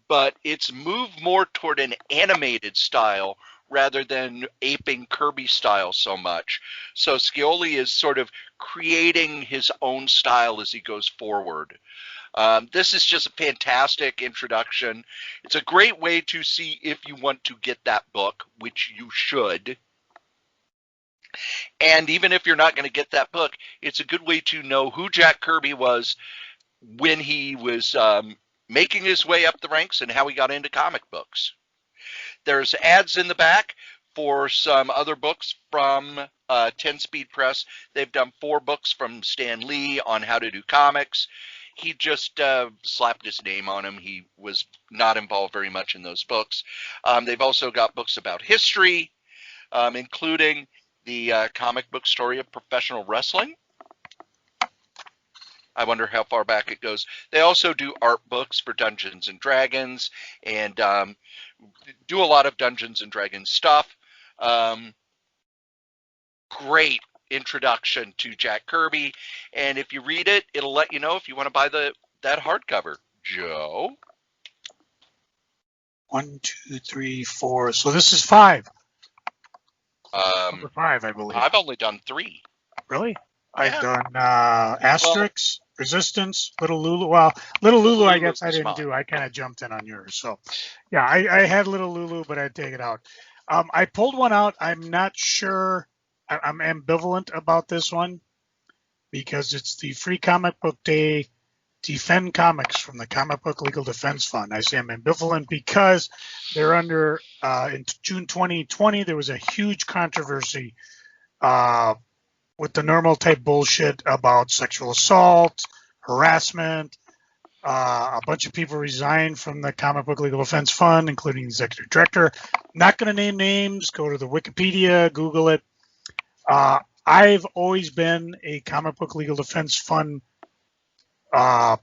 but it's moved more toward an animated style rather than aping Kirby style so much. So Scioli is sort of creating his own style as he goes forward. This is just a fantastic introduction. It's a great way to see if you want to get that book, which you should. And even if you're not going to get that book, it's a good way to know who Jack Kirby was when he was making his way up the ranks and how he got into comic books. There's ads in the back for some other books from 10 Speed Press. They've done 4 books from Stan Lee on how to do comics. He just slapped his name on them. He was not involved very much in those books. They've also got books about history, including the comic book story of professional wrestling. I wonder how far back it goes. They also do art books for Dungeons and Dragons, and do a lot of Dungeons and Dragons stuff. Great introduction to Jack Kirby, and if you read it, it'll let you know if you want to buy that hardcover. Joe? 1, 2, 3, 4. So this is 5. Number 5, I believe. I've only done 3. Really? Yeah. I've done Asterix, Resistance, Little Lulu. Well, Little Lulu, I guess I didn't do. I kind of jumped in on yours. So, yeah, I had Little Lulu, but I'd take it out. I pulled one out. I'm not sure. I'm ambivalent about this one because it's the Free Comic Book Day Defend Comics from the Comic Book Legal Defense Fund. I say I'm ambivalent because they're under, in June 2020, there was a huge controversy with the normal type bullshit about sexual assault, harassment. A bunch of people resigned from the Comic Book Legal Defense Fund, including the executive director. Not going to name names. Go to the Wikipedia, Google it. I've always been a Comic Book Legal Defense Fund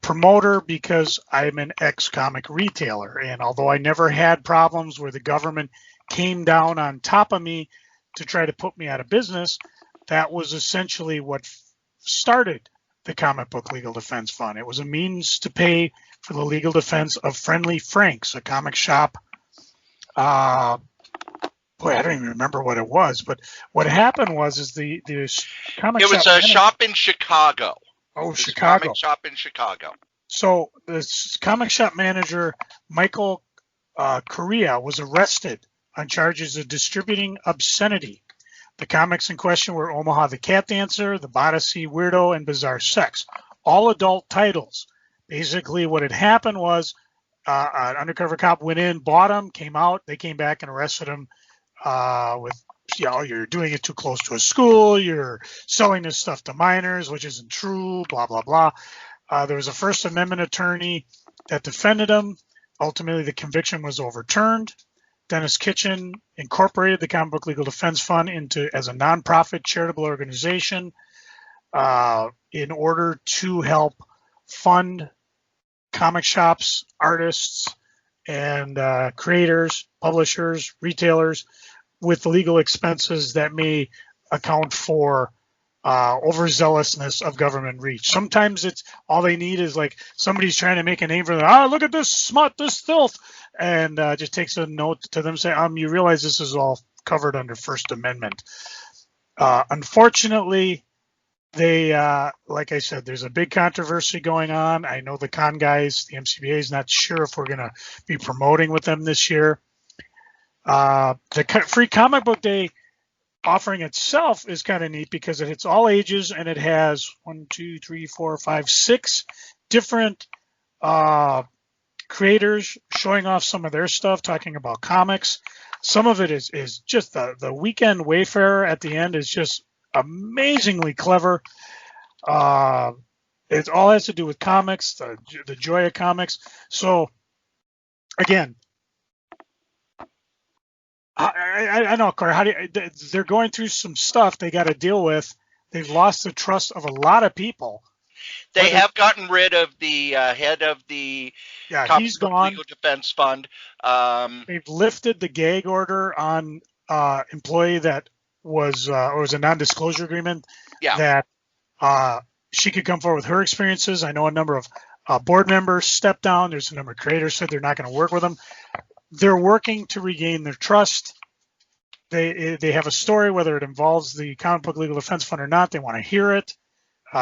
promoter because I'm an ex-comic retailer. And although I never had problems where the government came down on top of me to try to put me out of business, that was essentially what started the Comic Book Legal Defense Fund. It was a means to pay for the legal defense of Friendly Frank's, a comic shop. Boy, I don't even remember what it was, but what happened was the comic shop. It was a shop in Chicago. Oh, Chicago. Comic shop in Chicago. So the comic shop manager, Michael Correa, was arrested on charges of distributing obscenity. The comics in question were Omaha the Cat Dancer, The Bodyssey Weirdo, and Bizarre Sex, all adult titles. Basically, what had happened was an undercover cop went in, bought them, came out, they came back and arrested him with, you're doing it too close to a school, you're selling this stuff to minors, which isn't true, blah, blah, blah. There was a First Amendment attorney that defended him. Ultimately, the conviction was overturned. Dennis Kitchen incorporated the Comic Book Legal Defense Fund as a nonprofit charitable organization in order to help fund comic shops, artists, and creators, publishers, retailers with legal expenses that may account for overzealousness of government reach. Sometimes it's all they need is like somebody's trying to make a name for them. Oh, look at this smut, this filth, and just takes a note to them saying, you realize this is all covered under First Amendment. Unfortunately, they, like I said, there's a big controversy going on. I know the con guys, the MCBA is not sure if we're going to be promoting with them this year. The free comic book day offering itself is kind of neat because it hits all ages and it has 6 different creators showing off some of their stuff, talking about comics. Some of it is just the weekend wayfarer at the end is just amazingly clever. It all has to do with comics, the joy of comics. So again, I know, Cory, they're going through some stuff they got to deal with. They've lost the trust of a lot of people. They have gotten rid of the head of the he's gone. Legal Defense Fund. They've lifted the gag order on employee that was a non-disclosure agreement. Yeah. That she could come forward with her experiences. I know a number of board members stepped down. There's a number of creators said they're not going to work with them. They're working to regain their trust. They have a story, whether it involves the Comic Book Legal Defense Fund or not. They want to hear it.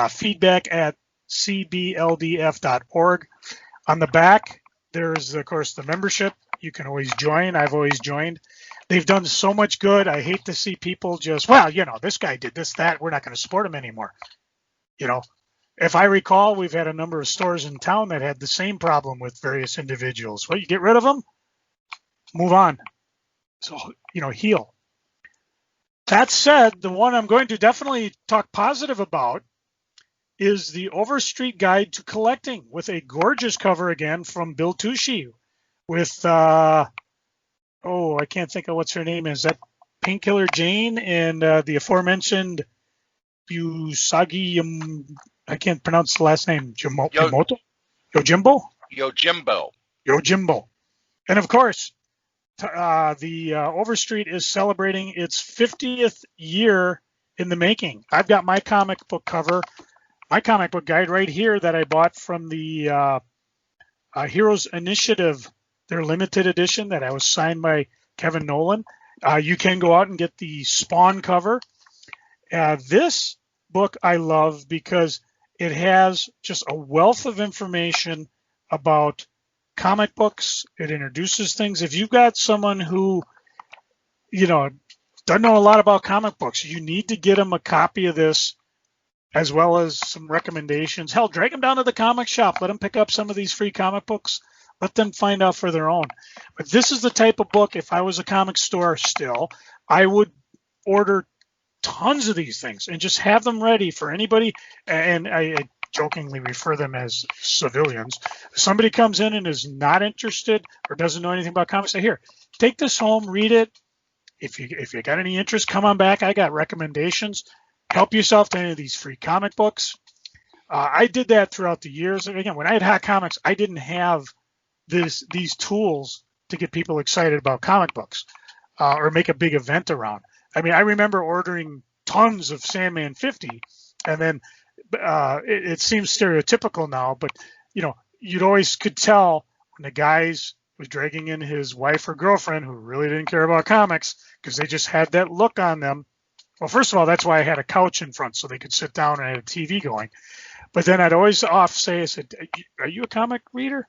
Feedback at cbldf.org. On the back, there's, of course, the membership. You can always join. I've always joined. They've done so much good. I hate to see people just, this guy did this, that. We're not going to support him anymore. If I recall, we've had a number of stores in town that had the same problem with various individuals. Well, you get rid of them, move on. So, heal. That said, the one I'm going to definitely talk positive about is the Overstreet Guide to Collecting, with a gorgeous cover again from Bill Tucci with, I can't think of what's her name is. That Painkiller Jane and the aforementioned Usagi, I can't pronounce the last name, Yojimbo? Yojimbo. And of course, the Overstreet is celebrating its 50th year in the making. I've got my comic book cover, my comic book guide right here that I bought from the Heroes Initiative, their limited edition that I was signed by Kevin Nolan. You can go out and get the Spawn cover. This book I love because it has just a wealth of information about comic books. It introduces things. If you've got someone who, doesn't know a lot about comic books, you need to get them a copy of this, as well as some recommendations. Hell, drag them down to the comic shop. Let them pick up some of these free comic books. Let them find out for their own. But this is the type of book, if I was a comic store still, I would order tons of these things and just have them ready for anybody. And I jokingly refer them as civilians. If somebody comes in and is not interested or doesn't know anything about comics, say, here, take this home, read it. If you got any interest, come on back. I got recommendations. Help yourself to any of these free comic books. I did that throughout the years. And again, when I had Hot Comics, I didn't have these tools to get people excited about comic books or make a big event around. I mean, I remember ordering tons of Sandman 50, and then it seems stereotypical now, but you'd always could tell when the guys was dragging in his wife or girlfriend who really didn't care about comics because they just had that look on them. Well, first of all, that's why I had a couch in front so they could sit down and I had a TV going. But then I'd always I said, are you a comic reader?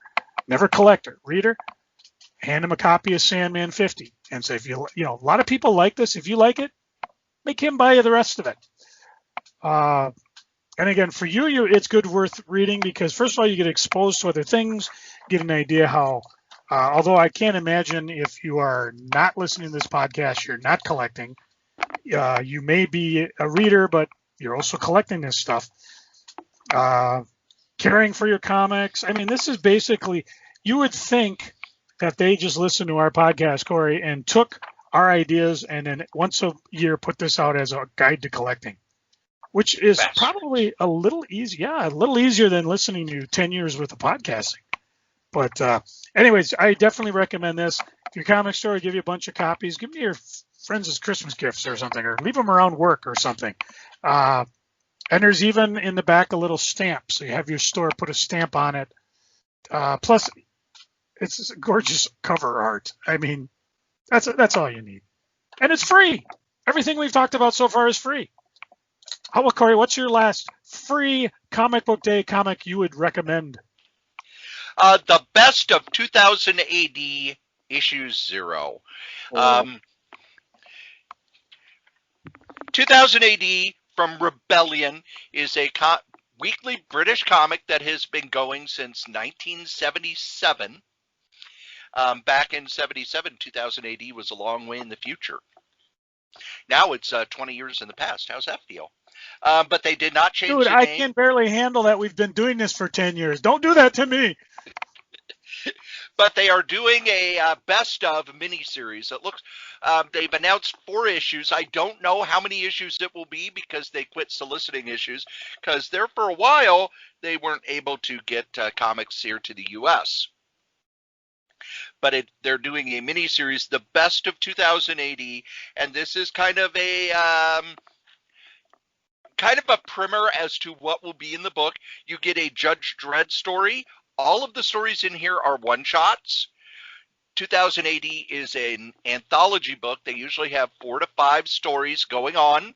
Never collector. Reader? Hand him a copy of Sandman 50 and say, a lot of people like this. If you like it, make him buy you the rest of it. And again, for you, it's good worth reading because first of all, you get exposed to other things, get an idea how, although I can't imagine if you are not listening to this podcast, you're not collecting. You may be a reader, but you're also collecting this stuff. Caring for your comics. I mean, this is basically, you would think that they just listened to our podcast, Cory, and took our ideas and then once a year put this out as a guide to collecting, which is probably a little easy. Yeah, a little easier than listening to 10 years worth of podcasting. But anyways, I definitely recommend this. If your comic store will give you a bunch of copies, give me your friends as Christmas gifts or something, or leave them around work or something. And there's even in the back a little stamp, so you have your store put a stamp on it. Plus, it's gorgeous cover art. I mean, that's all you need, and it's free. Everything we've talked about so far is free. How about Cory? What's your last free comic book day comic you would recommend? The Best of 2000 AD issue 0. 2000 AD from Rebellion is a weekly British comic that has been going since 1977. Back in 77, 2000 AD was a long way in the future. Now it's 20 years in the past. How's that feel? But they did not change the name. Dude, I can barely handle that. We've been doing this for 10 years. Don't do that to me. But they are doing a best of miniseries. It looks they've announced 4 issues. I don't know how many issues it will be because they quit soliciting issues. Because there for a while they weren't able to get comics here to the U.S. But they're doing a miniseries, the Best of 2000 AD, and this is kind of a primer as to what will be in the book. You get a Judge Dredd story. All of the stories in here are one-shots. 2000 AD is an anthology book. They usually have 4 to 5 stories going on.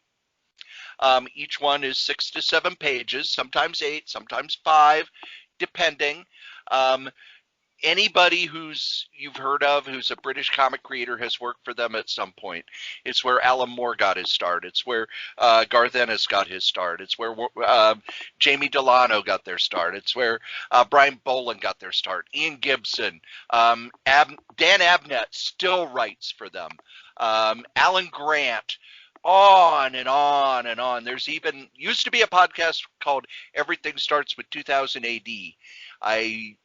Each one is 6 to 7 pages, sometimes 8, sometimes 5, depending. Anybody you've heard of who's a British comic creator has worked for them at some point. It's where Alan Moore got his start. It's where Garth Ennis got his start. It's where Jamie Delano got their start. It's where Brian Boland got their start. Ian Gibson, Dan Abnett still writes for them. Alan Grant, on and on and on. There's even used to be a podcast called Everything Starts with 2000 AD. I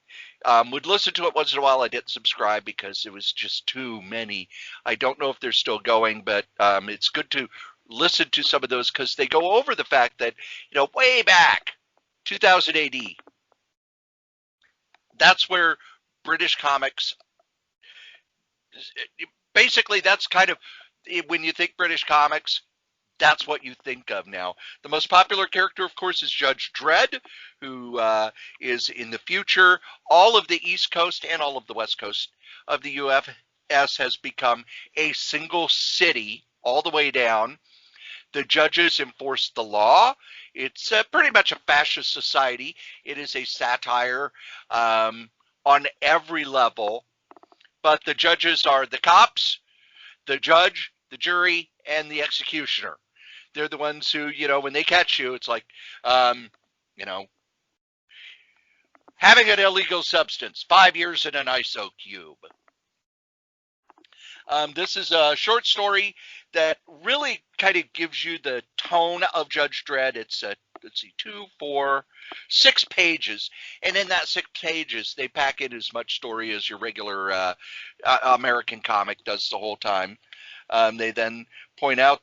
would listen to it once in a while. I didn't subscribe because it was just too many. I don't know if they're still going, but it's good to listen to some of those because they go over the fact that, way back, 2000 AD, that's where British comics, basically that's kind of, when you think British comics, that's what you think of now. The most popular character, of course, is Judge Dredd, who is in the future. All of the East Coast and all of the West Coast of the U.S. has become a single city all the way down. The judges enforce the law. It's pretty much a fascist society. It is a satire on every level. But the judges are the cops, the judge, the jury, and the executioner. They're the ones who, when they catch you, it's like, having an illegal substance, 5 years in an ISO cube. This is a short story that really kind of gives you the tone of Judge Dredd. It's, 2, 4, 6 pages. And in that 6 pages, they pack in as much story as your regular American comic does the whole time. They then point out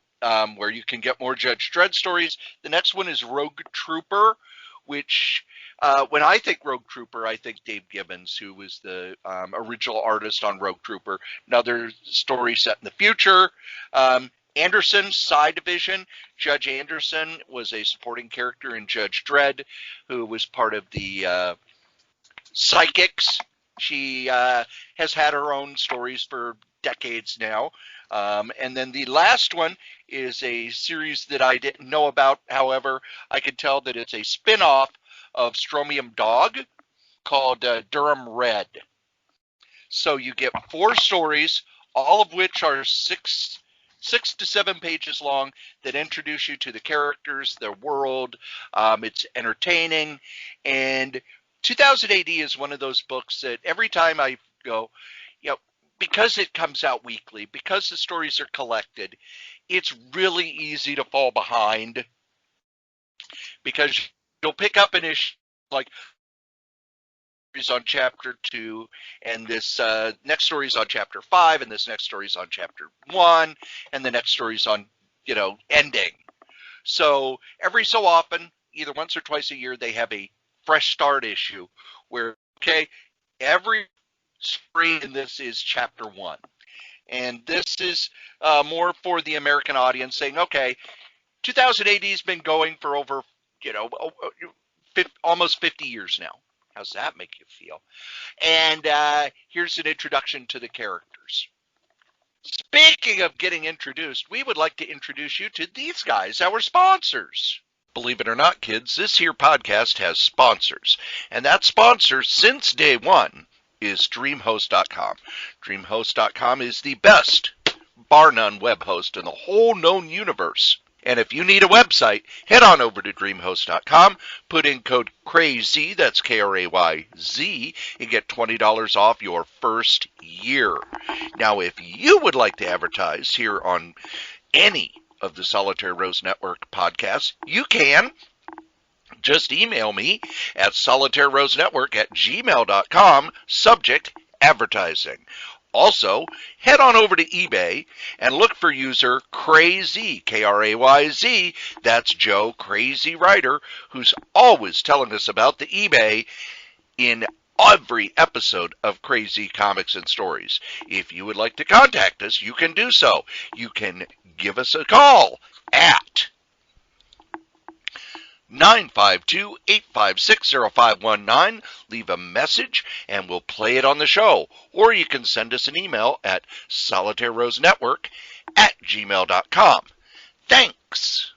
where you can get more Judge Dredd stories. The next one is Rogue Trooper, which when I think Rogue Trooper, I think Dave Gibbons, who was the original artist on Rogue Trooper. Another story set in the future. Anderson, Side Division. Judge Anderson was a supporting character in Judge Dredd, who was part of the Psychics. She has had her own stories for decades now. And then the last one is a series that I didn't know about. However, I could tell that it's a spin-off of Stromium Dog called Durham Red. So you get 4 stories, all of which are 6 to 7 pages long, that introduce you to the characters, their world. It's entertaining. And 2000 AD is one of those books that every time I go, because it comes out weekly, because the stories are collected, it's really easy to fall behind, because you'll pick up an issue like on chapter 2, and this next story is on chapter 5, and this next story is on chapter 1, and the next story is on, ending. So every so often, either once or twice a year, they have a fresh start issue where, every story in this is chapter 1. And this is more for the American audience saying, 2000 AD has been going for over almost 50 years now. How's that make you feel? And here's an introduction to the characters. Speaking of getting introduced, we would like to introduce you to these guys, our sponsors. Believe it or not, kids, this here podcast has sponsors. And that sponsor, since day one, is DreamHost.com. DreamHost.com is the best, bar none, web host in the whole known universe. And if you need a website, head on over to DreamHost.com, put in code KRAYZ, that's KRAYZ, and get $20 off your first year. Now, if you would like to advertise here on any of the Solitaire Rose Network podcasts, you can. Just email me at solitairerosenetwork@gmail.com, subject advertising. Also, head on over to eBay and look for user KRAYZ, K-R-A-Y-Z. That's Joe Crazy Writer, who's always telling us about the eBay in every episode of Crazy Comics and Stories. If you would like to contact us, you can do so. You can give us a call at 952-856-0519. Leave a message and we'll play it on the show. Or you can send us an email at solitairerosenetwork@gmail.com. Thanks.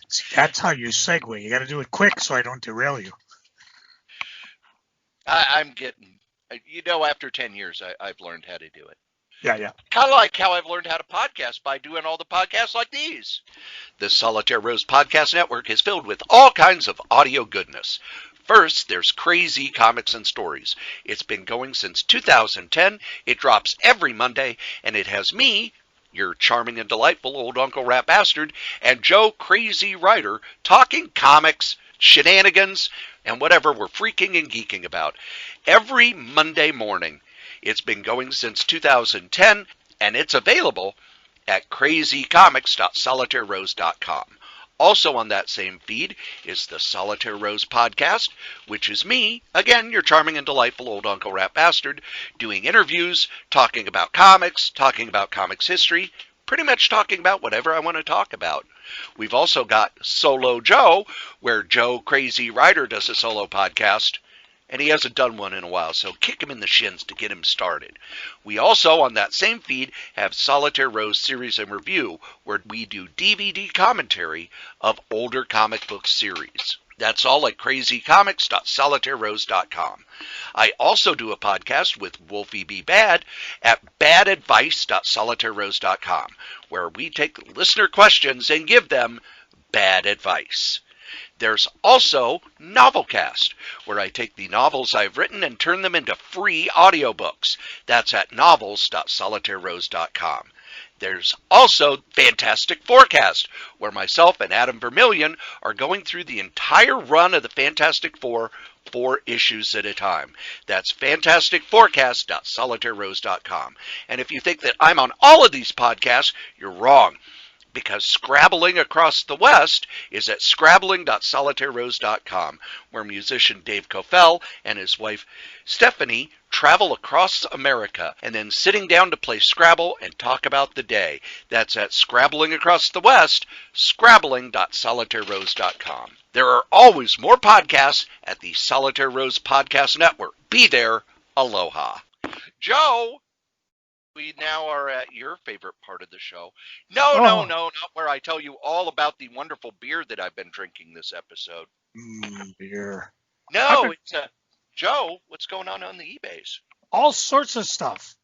See, that's how you segue. You got to do it quick so I don't derail you. I'm getting, after 10 years, I've learned how to do it. Yeah. Kind of like how I've learned how to podcast by doing all the podcasts like these. The Solitaire Rose Podcast Network is filled with all kinds of audio goodness. First, there's Crazy Comics and Stories. It's been going since 2010. It drops every Monday, and it has me, your charming and delightful old Uncle Rat Bastard, and Joe Crazy Writer talking comics, shenanigans, and whatever we're freaking and geeking about. Every Monday morning. It's been going since 2010, and it's available at crazycomics.solitairerose.com. Also on that same feed is the Solitaire Rose Podcast, which is me, again, your charming and delightful old Uncle Rat Bastard, doing interviews, talking about comics history, pretty much talking about whatever I want to talk about. We've also got Solo Joe, where Joe Crazy Writer does a solo podcast. And he hasn't done one in a while, so kick him in the shins to get him started. We also, on that same feed, have Solitaire Rose Series and Review, where we do DVD commentary of older comic book series. That's all at crazycomics.solitairerose.com. I also do a podcast with Wolfie B. Bad at badadvice.solitairerose.com, where we take listener questions and give them bad advice. There's also Novelcast, where I take the novels I've written and turn them into free audiobooks. That's at novels.solitairerose.com. There's also Fantastic Forecast, where myself and Adam Vermillion are going through the entire run of the Fantastic Four, 4 issues at a time. That's fantasticforecast.solitairerose.com. And if you think that I'm on all of these podcasts, you're wrong. Because Scrabbling Across the West is at scrabbling.solitairerose.com, where musician Dave Cofell and his wife Stephanie travel across America and then sitting down to play Scrabble and talk about the day. That's at Scrabbling Across the West, scrabbling.solitairerose.com. There are always more podcasts at the Solitaire Rose Podcast Network. Be there. Aloha. Joe! We now are at your favorite part of the show. No, not where I tell you all about the wonderful beer that I've been drinking this episode. Beer. No, it's Joe, what's going on the eBays? All sorts of stuff.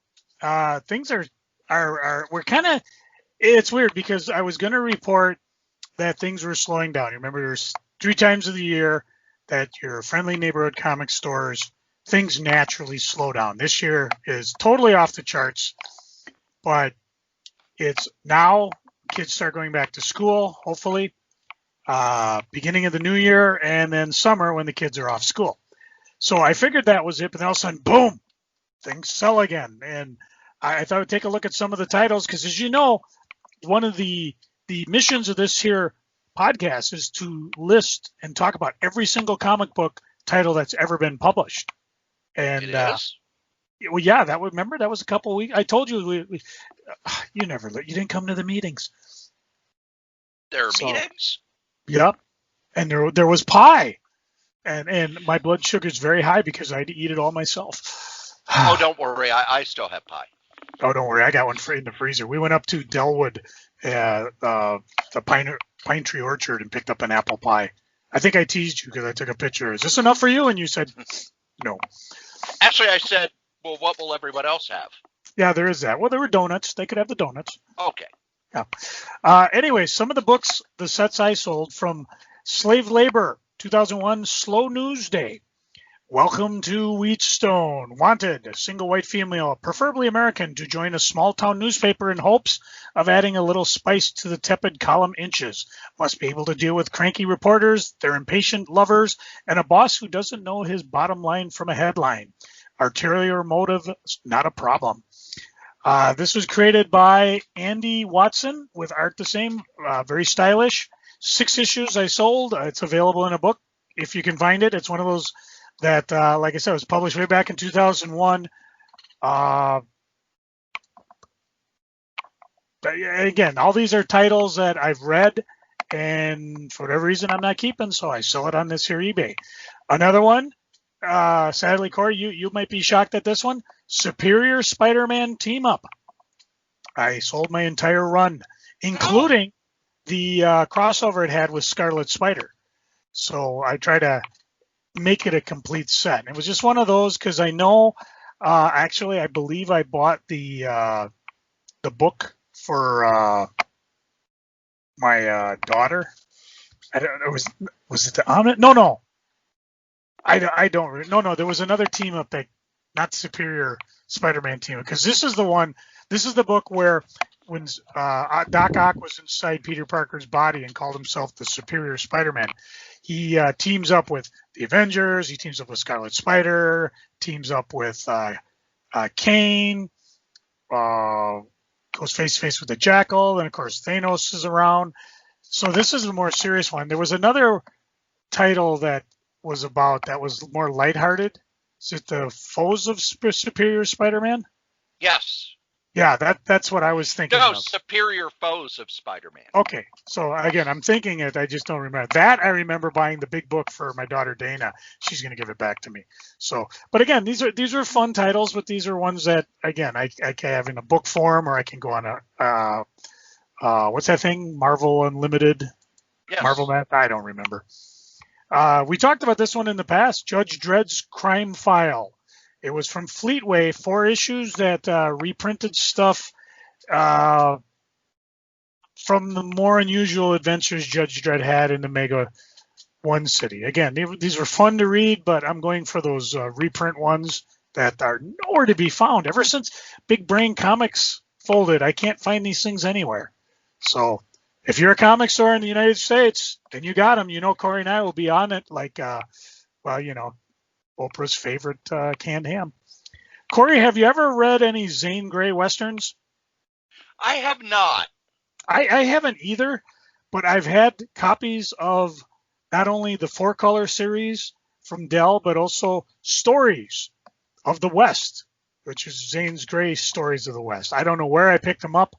Things we're kind of, it's weird because I was going to report that things were slowing down. You remember there's 3 times of the year that your friendly neighborhood comic stores, things naturally slow down. This year is totally off the charts, but it's now kids start going back to school, hopefully, beginning of the new year, and then summer when the kids are off school. So I figured that was it, but then all of a sudden, boom, things sell again. And I thought I'd take a look at some of the titles, because as you know, one of the missions of this here podcast is to list and talk about every single comic book title that's ever been published. And well, yeah, that was a couple of weeks. I told you you didn't come to the meetings. There are meetings? Yep. and there was pie, and my blood sugar is very high because I had to eat it all myself. Oh, don't worry, I still have pie. Oh, don't worry, I got one in the freezer. We went up to Delwood, the Pine Tree Orchard, and picked up an apple pie. I think I teased you because I took a picture. Is this enough for you? And you said no. Actually, I said, well, what will everyone else have? Yeah, there is that. Well, there were donuts. They could have the donuts. Okay. Yeah. Anyway, some of the books, the sets I sold from Slave Labor, 2001, Slow News Day. Welcome to Wheatstone. Wanted, a single white female, preferably American, to join a small town newspaper in hopes of adding a little spice to the tepid column inches. Must be able to deal with cranky reporters, their impatient lovers, and a boss who doesn't know his bottom line from a headline. Arterial motive, not a problem. This was created by Andy Watson with art the same, very stylish. 6 issues I sold. It's available in a book if you can find it. It's one of those that, like I said, was published way back in 2001. Again, all these are titles that I've read, and for whatever reason, I'm not keeping, so I sell it on this here eBay. Another one, sadly, Cory, you might be shocked at this one. Superior Spider-Man Team Up. I sold my entire run, including the crossover it had with Scarlet Spider. So I try to make it a complete set. It was just one of those because I know, actually, I believe I bought the book for my daughter. I don't know. Was it the Omni? No. I don't. No. There was another team up that, not Superior Spider-Man Team Up, because this is the one. This is the book where when Doc Ock was inside Peter Parker's body and called himself the Superior Spider-Man, he teams up with the Avengers, he teams up with Scarlet Spider, teams up with Kane, goes face-to-face with the Jackal, and of course Thanos is around. So this is a more serious one. There was another title that was more lighthearted. Is it the Foes of Superior Spider-Man? Yes. Yeah, that's what I was thinking of. Superior Foes of Spider-Man. Okay, so again, I'm thinking it. I just don't remember that. I remember buying the big book for my daughter Dana. She's going to give it back to me. So, but again, these are fun titles, but these are ones that again I can have in a book form, or I can go on a what's that thing? Marvel Unlimited. Yes. Marvel Math. I don't remember. We talked about this one in the past. Judge Dredd's Crime File. It was from Fleetway, 4 issues that reprinted stuff from the more unusual adventures Judge Dredd had in the Mega One City. Again, these were fun to read, but I'm going for those reprint ones that are nowhere to be found. Ever since Big Brain Comics folded, I can't find these things anywhere. So if you're a comic store in the United States, then you got them. You know, Cory and I will be on it like, Oprah's favorite canned ham. Cory, have you ever read any Zane Grey Westerns? I have not. I haven't either, but I've had copies of not only the 4-color series from Dell, but also Stories of the West, which is Zane Grey's Stories of the West. I don't know where I picked them up.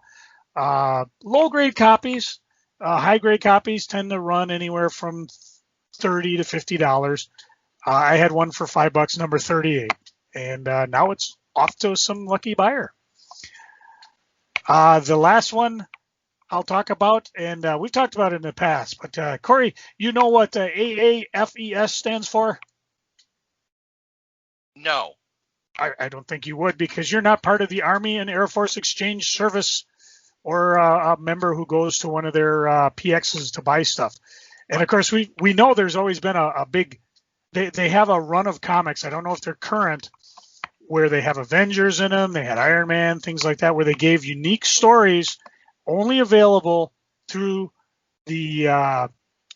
Low-grade copies, high-grade copies tend to run anywhere from $30 to $50. I had one for $5, number 38, and now it's off to some lucky buyer. The last one I'll talk about, and we've talked about it in the past, but Cory, you know what AAFES stands for? No. I don't think you would, because you're not part of the Army and Air Force Exchange Service or a member who goes to one of their PXs to buy stuff. And of course, we know there's always been a big. They have a run of comics. I don't know if they're current, where they have Avengers in them. They had Iron Man, things like that, where they gave unique stories only available through the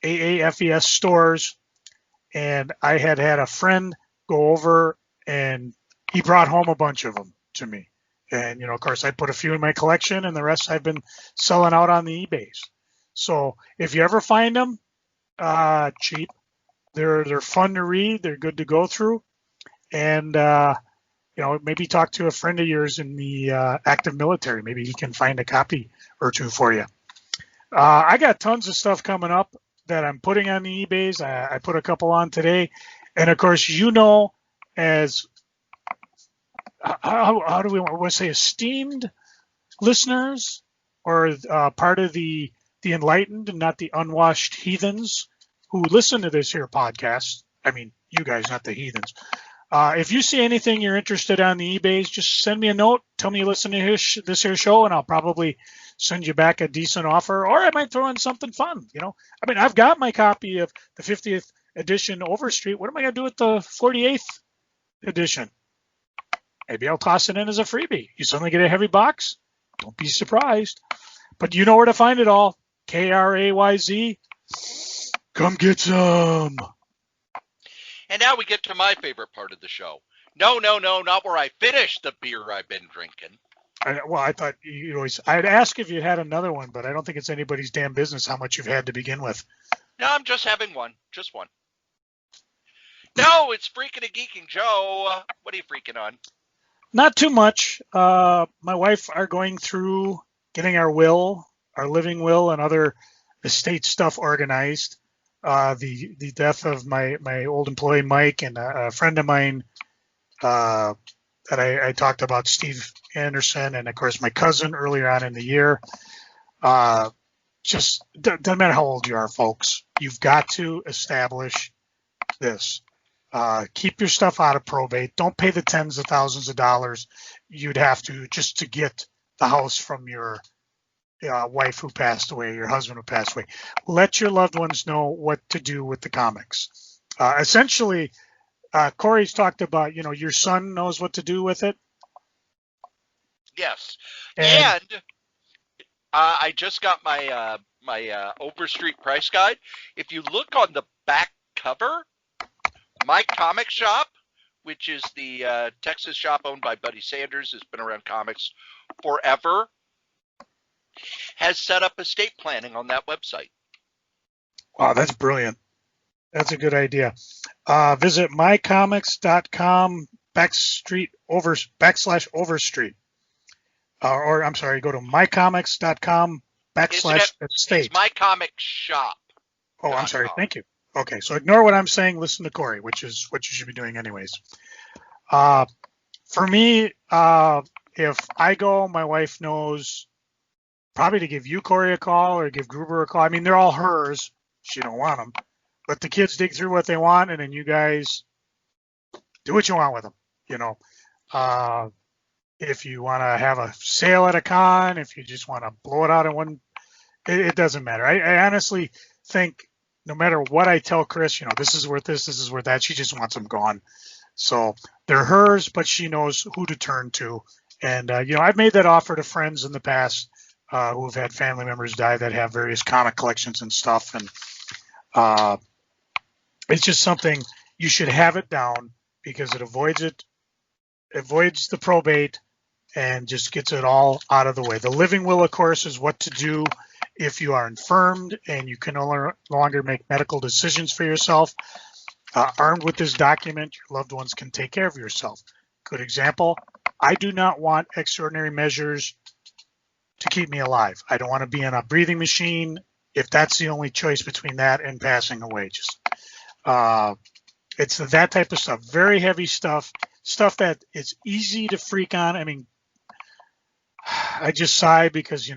AAFES stores. And I had a friend go over, and he brought home a bunch of them to me. And, of course, I put a few in my collection, and the rest I've been selling out on the eBays. So if you ever find them cheap, they're fun to read. They're good to go through. And, maybe talk to a friend of yours in the active military. Maybe he can find a copy or two for you. I got tons of stuff coming up that I'm putting on the eBays. I put a couple on today. And of course, as how do we want to say esteemed listeners, or part of the enlightened and not the unwashed heathens who listen to this here podcast. I mean, you guys, not the heathens. If you see anything you're interested on the eBays, just send me a note. Tell me you listen to this here show, and I'll probably send you back a decent offer, or I might throw in something fun. I mean, I've got my copy of the 50th edition Overstreet. What am I going to do with the 48th edition? Maybe I'll toss it in as a freebie. You suddenly get a heavy box. Don't be surprised. But you know where to find it all. KRAYZ. Come get some. And now we get to my favorite part of the show. No, not where I finish the beer I've been drinking. I thought you always. I'd ask if you had another one, but I don't think it's anybody's damn business how much you've had to begin with. No, I'm just having one. Just one. No, it's Freaking and Geeking. Joe, what are you freaking on? Not too much. My wife are going through getting our living will, and other estate stuff organized. The death of my old employee Mike, and a friend of mine that I talked about, Steve Anderson, and of course my cousin earlier on in the year. Just doesn't matter how old you are, folks. You've got to establish this. Keep your stuff out of probate. Don't pay the tens of thousands of dollars you'd have to just to get the house from your wife who passed away, your husband who passed away. Let your loved ones know what to do with the comics. Essentially, Cory's talked about, your son knows what to do with it. Yes. And I just got my Overstreet price guide. If you look on the back cover, my comic shop, which is the Texas shop owned by Buddy Sanders, has been around comics forever, has set up estate planning on that website. Wow, that's brilliant. That's a good idea. Visit mycomics.com /Overstreet. Or I'm sorry, go to mycomics.com /estate. It's my comic shop. Oh, I'm sorry. Thank you. Okay, so ignore what I'm saying. Listen to Cory, which is what you should be doing anyways. For me, if I go, my wife knows probably to give you, Cory, a call, or give Gruber a call. I mean, they're all hers. She don't want them. Let the kids dig through what they want, and then you guys do what you want with them. If you want to have a sale at a con, if you just want to blow it out in one, it doesn't matter. I honestly think no matter what I tell Chris, this is worth this is worth that, she just wants them gone. So they're hers, but she knows who to turn to. And, I've made that offer to friends in the past who have had family members die that have various comic collections and stuff. And it's just something you should have it down, because it avoids the probate and just gets it all out of the way. The living will, of course, is what to do if you are infirmed and you can no longer make medical decisions for yourself. Armed with this document, your loved ones can take care of yourself. Good example, I do not want extraordinary measures to keep me alive. I don't want to be in a breathing machine if that's the only choice between that and passing away. It's that type of stuff, very heavy stuff that it's easy to freak on. I mean, I just sigh because,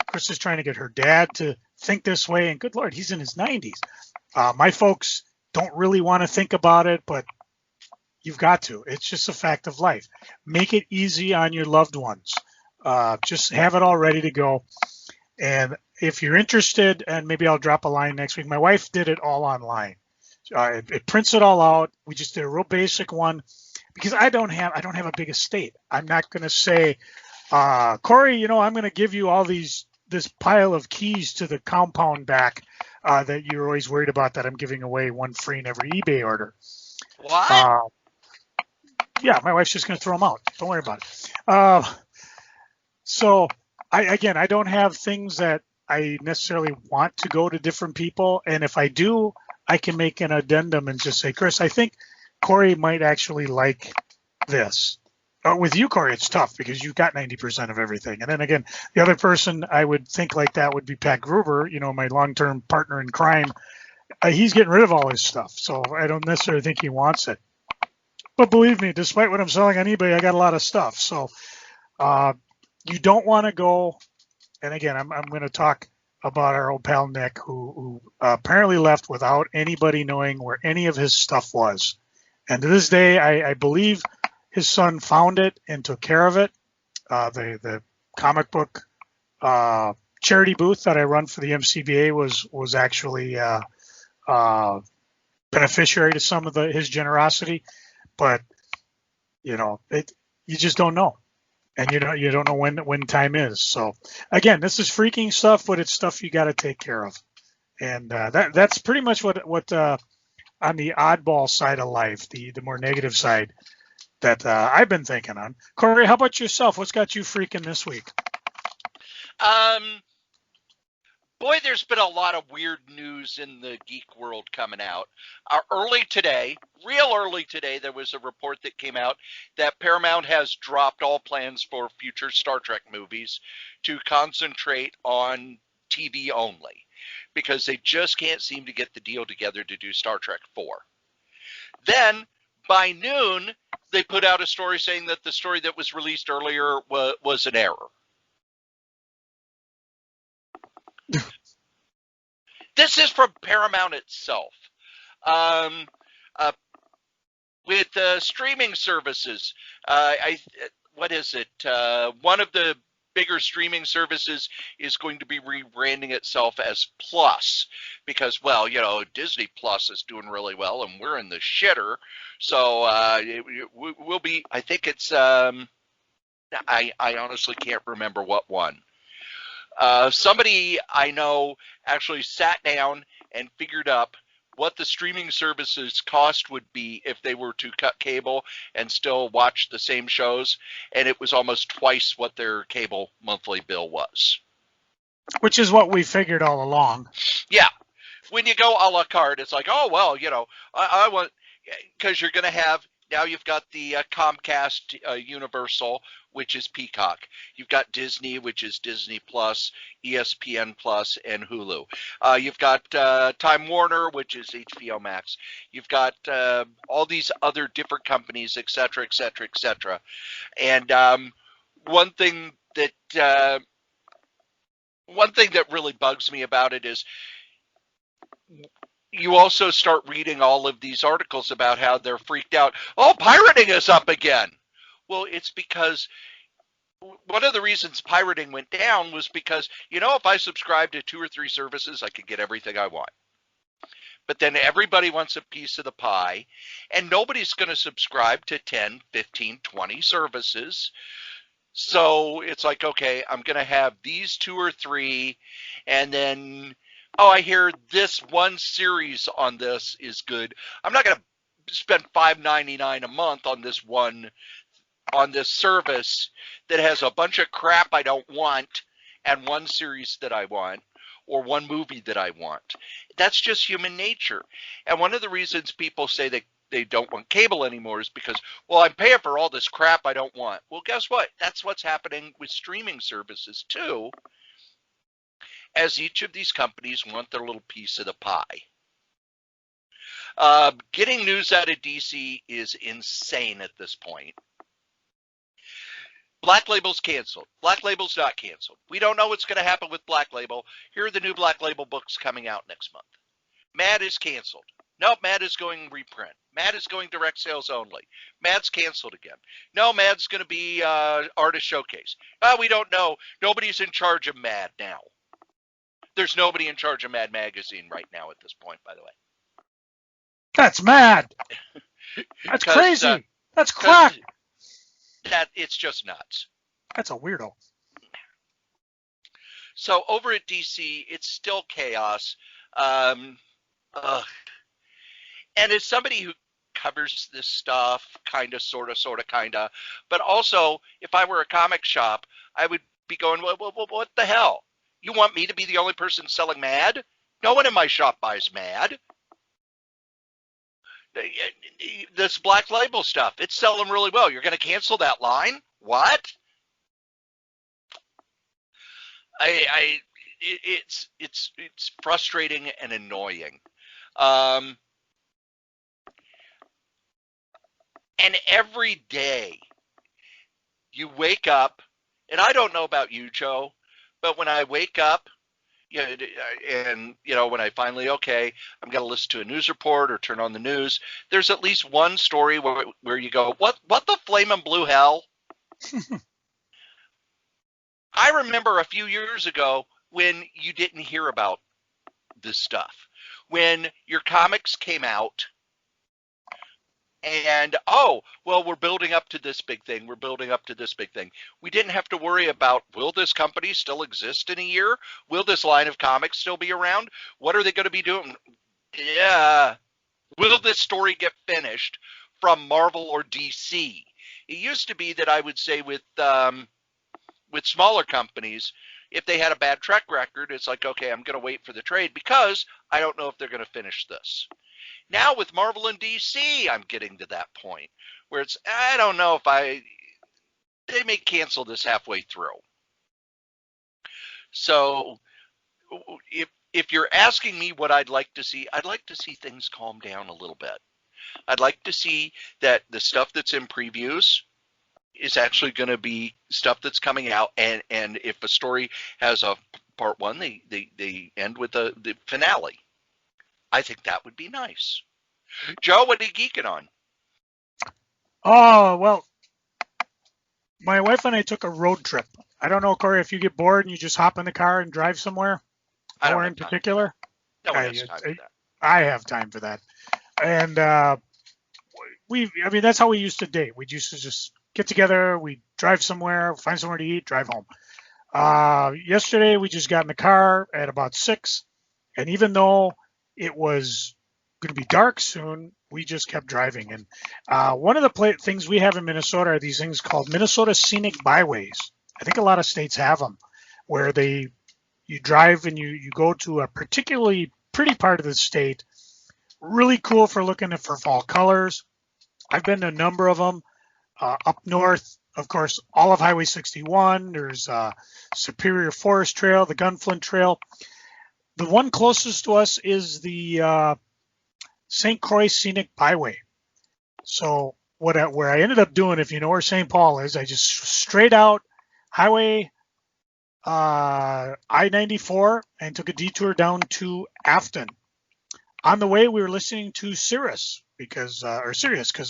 Chris is trying to get her dad to think this way, and good Lord, he's in his 90s. My folks don't really want to think about it, but you've got to. It's just a fact of life. Make it easy on your loved ones. Just have it all ready to go. And if you're interested, and maybe I'll drop a line next week, my wife did it all online. It prints it all out. We just did a real basic one because I don't have a big estate. I'm not going to say, Cory, I'm going to give you all this pile of keys to the compound back that you're always worried about, that I'm giving away one free in every eBay order. What? Yeah, my wife's just going to throw them out. Don't worry about it. So I don't have things that I necessarily want to go to different people. And if I do, I can make an addendum and just say, Chris, I think Cory might actually like this. With you, Cory, it's tough because you got 90% of everything. And then again, the other person I would think like that would be Pat Gruber, my long-term partner in crime. he's getting rid of all his stuff, so I don't necessarily think he wants it. But believe me, despite what I'm selling on eBay, I got a lot of stuff. So you don't want to go. And again, I'm going to talk about our old pal Nick, who apparently left without anybody knowing where any of his stuff was. And to this day, I believe his son found it and took care of it. The comic book charity booth that I run for the MCBA was actually beneficiary to some of his generosity. But you just don't know, and you don't know when time is. So again, this is freaking stuff, but it's stuff you got to take care of, and that's pretty much what on the oddball side of life, the more negative side that I've been thinking on. Cory, how about yourself? What's got you freaking this week? Boy, there's been a lot of weird news in the geek world coming out. Real early today, there was a report that came out that Paramount has dropped all plans for future Star Trek movies to concentrate on TV only because they just can't seem to get the deal together to do Star Trek 4. Then, by noon, they put out a story saying that the story that was released earlier was an error. This is from Paramount itself. With streaming services, what is it? One of the bigger streaming services is going to be rebranding itself as Plus because, well, Disney Plus is doing really well and we're in the shitter. So we'll be, I think it's, I honestly can't remember what one. Somebody I know actually sat down and figured up what the streaming services cost would be if they were to cut cable and still watch the same shows, and it was almost twice what their cable monthly bill was. Which is what we figured all along. Yeah. When you go a la carte, it's like, oh, well, I want, because you're going to have, now you've got the Comcast Universal, which is Peacock. You've got Disney, which is Disney Plus, ESPN Plus, and Hulu. You've got Time Warner, which is HBO Max. You've got all these other different companies, et cetera, et cetera, et cetera. And one thing that really bugs me about it is you also start reading all of these articles about how they're freaked out. Oh, pirating is up again. Well, it's because one of the reasons pirating went down was because, if I subscribe to 2 or 3 services, I could get everything I want. But then everybody wants a piece of the pie, and nobody's going to subscribe to 10, 15, 20 services. So it's like, okay, I'm going to have these 2 or 3, and then, oh, I hear this one series on this is good. I'm not going to spend $5.99 a month on this service that has a bunch of crap I don't want and one series that I want or one movie that I want. That's just human nature. And one of the reasons people say that they don't want cable anymore is because, well, I'm paying for all this crap I don't want. Well, guess what? That's what's happening with streaming services too, as each of these companies want their little piece of the pie. Getting news out of DC is insane at this point. Black Label's canceled. Black Label's not canceled. We don't know what's going to happen with Black Label. Here are the new Black Label books coming out next month. Mad is canceled. Nope, Mad is going reprint. Mad is going direct sales only. Mad's canceled again. No, Mad's going to be artist showcase. We don't know. Nobody's in charge of Mad now. There's nobody in charge of Mad Magazine right now at this point, by the way. That's mad. That's crazy. That's crack. It's just nuts. That's a weirdo. So over at DC, it's still chaos. And as somebody who covers this stuff, kind of, sort of, but also, if I were a comic shop, I would be going, well, what the hell? You want me to be the only person selling Mad? No one in my shop buys Mad. This Black Label stuff, it's selling really well. You're going to cancel that line? What? It's frustrating and annoying. And every day you wake up, and I don't know about you, Joe, but when I wake up, and when I finally, okay, I'm going to listen to a news report or turn on the news, there's at least one story where you go, what the flaming blue hell? I remember a few years ago when you didn't hear about this stuff, when your comics came out and, oh, well, we're building up to this big thing. We're building up to this big thing. We didn't have to worry about, will this company still exist in a year? Will this line of comics still be around? What are they going to be doing? Yeah. Will this story get finished from Marvel or DC? It used to be that I would say with smaller companies, if they had a bad track record, it's like, okay, I'm going to wait for the trade because I don't know if they're going to finish this. Now with Marvel and DC, I'm getting to that point where it's, I don't know if they may cancel this halfway through. So if you're asking me what I'd like to see things calm down a little bit. I'd like to see that the stuff that's in previews is actually going to be stuff that's coming out, and if a story has a part one, they end with the finale. I think that would be nice. Joe, what are you geeking on? Oh, well, my wife and I took a road trip. I don't know, Cory, if you get bored and you just hop in the car and drive somewhere, or in particular. No one has time for that. I have time for that. And that's how we used to date. We used to just get together, we drive somewhere, find somewhere to eat, drive home. Yesterday, we just got in the car at about 6, and even though it was going to be dark soon, we just kept driving. And one of the things we have in Minnesota are these things called Minnesota Scenic Byways. I think a lot of states have them, where you drive and you go to a particularly pretty part of the state. Really cool for looking for fall colors. I've been to a number of them. Up north, of course, all of Highway 61. There's Superior Forest Trail, the Gunflint Trail. The one closest to us is the St. Croix Scenic Byway. So where I ended up doing, if you know where St. Paul is, I just straight out Highway I-94 and took a detour down to Afton. On the way, we were listening to Sirius because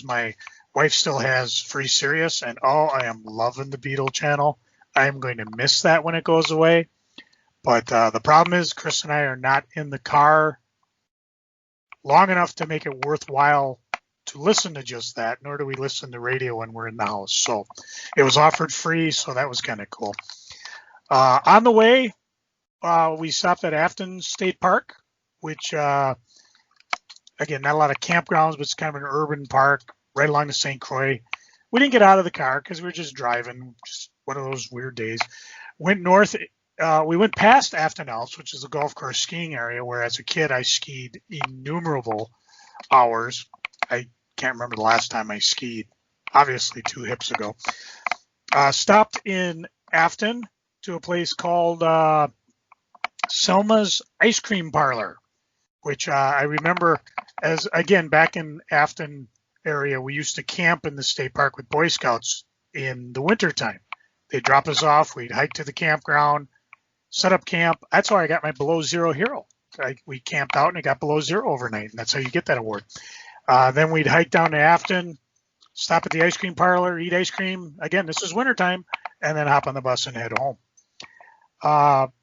my wife still has free Sirius, and I am loving the Beatle channel. I am going to miss that when it goes away. But the problem is Chris and I are not in the car long enough to make it worthwhile to listen to just that, nor do we listen to radio when we're in the house. So it was offered free, so that was kind of cool. On the way, we stopped at Afton State Park, which, again, not a lot of campgrounds, but it's kind of an urban park right along the St. Croix. We didn't get out of the car because we were just driving, just one of those weird days. Went north. We went past Afton Alps, which is a golf course skiing area where as a kid I skied innumerable hours. I can't remember the last time I skied, obviously 2 hips ago. Stopped in Afton to a place called Selma's Ice Cream Parlor, which I remember as, again, back in Afton area, we used to camp in the state park with Boy Scouts in the wintertime. They'd drop us off. We'd hike to the campground, set up camp. That's why I got my below zero hero. We camped out and it got below zero overnight, and that's how you get that award. Then we'd hike down to Afton, stop at the ice cream parlor, eat ice cream. Again, this is wintertime, and then hop on the bus and head home.